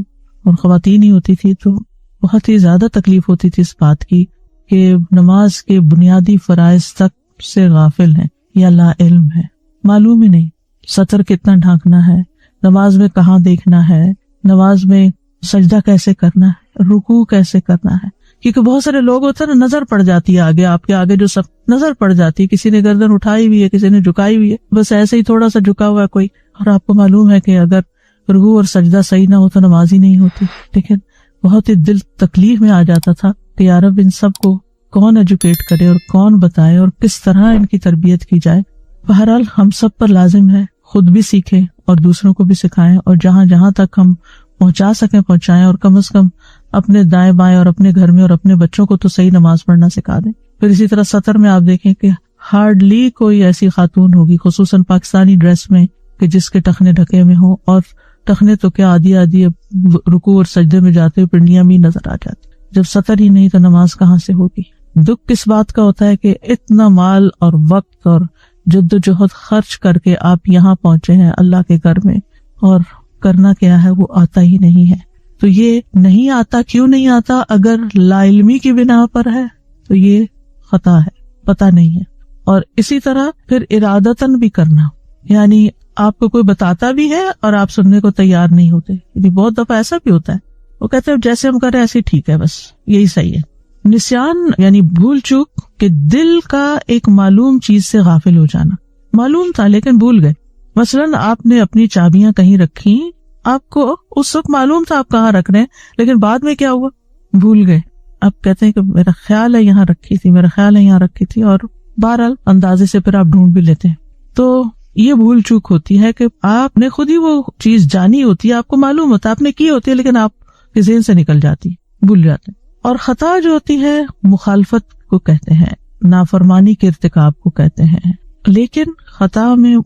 اور خواتین ہی ہوتی تھی تو بہت ہی زیادہ تکلیف ہوتی تھی اس بات کی کہ نماز کے بنیادی فرائض تک سے غافل ہیں یا لا علم ہے، معلوم ہی نہیں سطر کتنا ڈھانکنا ہے، نماز میں کہاں دیکھنا ہے، نماز میں سجدہ کیسے کرنا ہے، رکوع کیسے کرنا ہے، کیونکہ بہت سارے لوگ ہوتے ہیں نا، نظر پڑ جاتی ہے آگے، آپ کے آگے جو سب نظر پڑ جاتی ہے، کسی نے گردن اٹھائی ہوئی ہے، کسی نے جھکائی ہوئی ہے، بس ایسے ہی تھوڑا سا جھکا ہوا ہے کوئی، اور آپ کو معلوم ہے کہ اگر رکوع اور سجدہ صحیح نہ ہو تو نماز ہی نہیں ہوتی۔ لیکن بہت ہی دل تکلیف میں آ جاتا تھا کہ یا رب ان سب کو کون ایجوکیٹ کرے اور کون بتائے اور کس طرح ان کی تربیت کی جائے۔ بہرحال ہم سب پر لازم ہے خود بھی سیکھیں اور دوسروں کو بھی سکھائیں، اور جہاں جہاں تک ہم پہنچا سکیں پہنچائیں، اور کم از کم اپنے دائیں بائیں اور اپنے گھر میں اور اپنے بچوں کو تو صحیح نماز پڑھنا سکھا دیں۔ پھر اسی طرح سطر میں آپ دیکھیں کہ ہارڈلی کوئی ایسی خاتون ہوگی خصوصاً پاکستانی ڈریس میں کہ جس کے ٹخنے ڈھکے میں ہوں، اور ٹخنے تو کیا آدھی رکوع اور سجدے میں جاتے ہوئے پنڈیاں بھی نظر آ جاتی۔ جب سطر ہی نہیں تو نماز کہاں سے ہوگی؟ دکھ کس بات کا ہوتا ہے کہ اتنا مال اور وقت اور جد و جہد خرچ کر کے آپ یہاں پہنچے ہیں اللہ کے گھر میں، اور کرنا کیا ہے وہ آتا ہی نہیں ہے۔ تو یہ نہیں آتا، کیوں نہیں آتا؟ اگر لا علمی کی بنا پر ہے تو یہ خطا ہے، پتہ نہیں ہے۔ اور اسی طرح پھر ارادتاً بھی کرنا، یعنی آپ کو کوئی بتاتا بھی ہے اور آپ سننے کو تیار نہیں ہوتے، یعنی بہت دفعہ ایسا بھی ہوتا ہے، وہ کہتے ہیں جیسے ہم کر رہے ہیں ایسے ٹھیک ہے، بس یہی صحیح ہے۔ نسیان یعنی بھول چوک کہ دل کا ایک معلوم چیز سے غافل ہو جانا، معلوم تھا لیکن بھول گئے۔ مثلاً آپ نے اپنی چابیاں کہیں رکھی، آپ کو اس وقت معلوم تھا آپ کہاں رکھ رہے ہیں، لیکن بعد میں کیا ہوا، بھول گئے. آپ کہتے ہیں کہ میرا خیال ہے یہاں رکھی تھی، میرا خیال ہے یہاں رکھی تھی، اور بہرحال اندازے سے پھر آپ ڈھونڈ بھی لیتے ہیں. تو یہ بھول چوک ہوتی ہے کہ آپ نے خود ہی وہ چیز جانی ہوتی ہے، آپ کو معلوم ہوتا ہے آپ نے کی ہوتی ہے، لیکن آپ کے ذہن سے نکل جاتی، بھول جاتے ہیں. اور خطا جو ہوتی ہے مخالفت کو کہتے ہیں، نافرمانی کے ارتکاب کو کہتے ہیں. لیکن خطا میں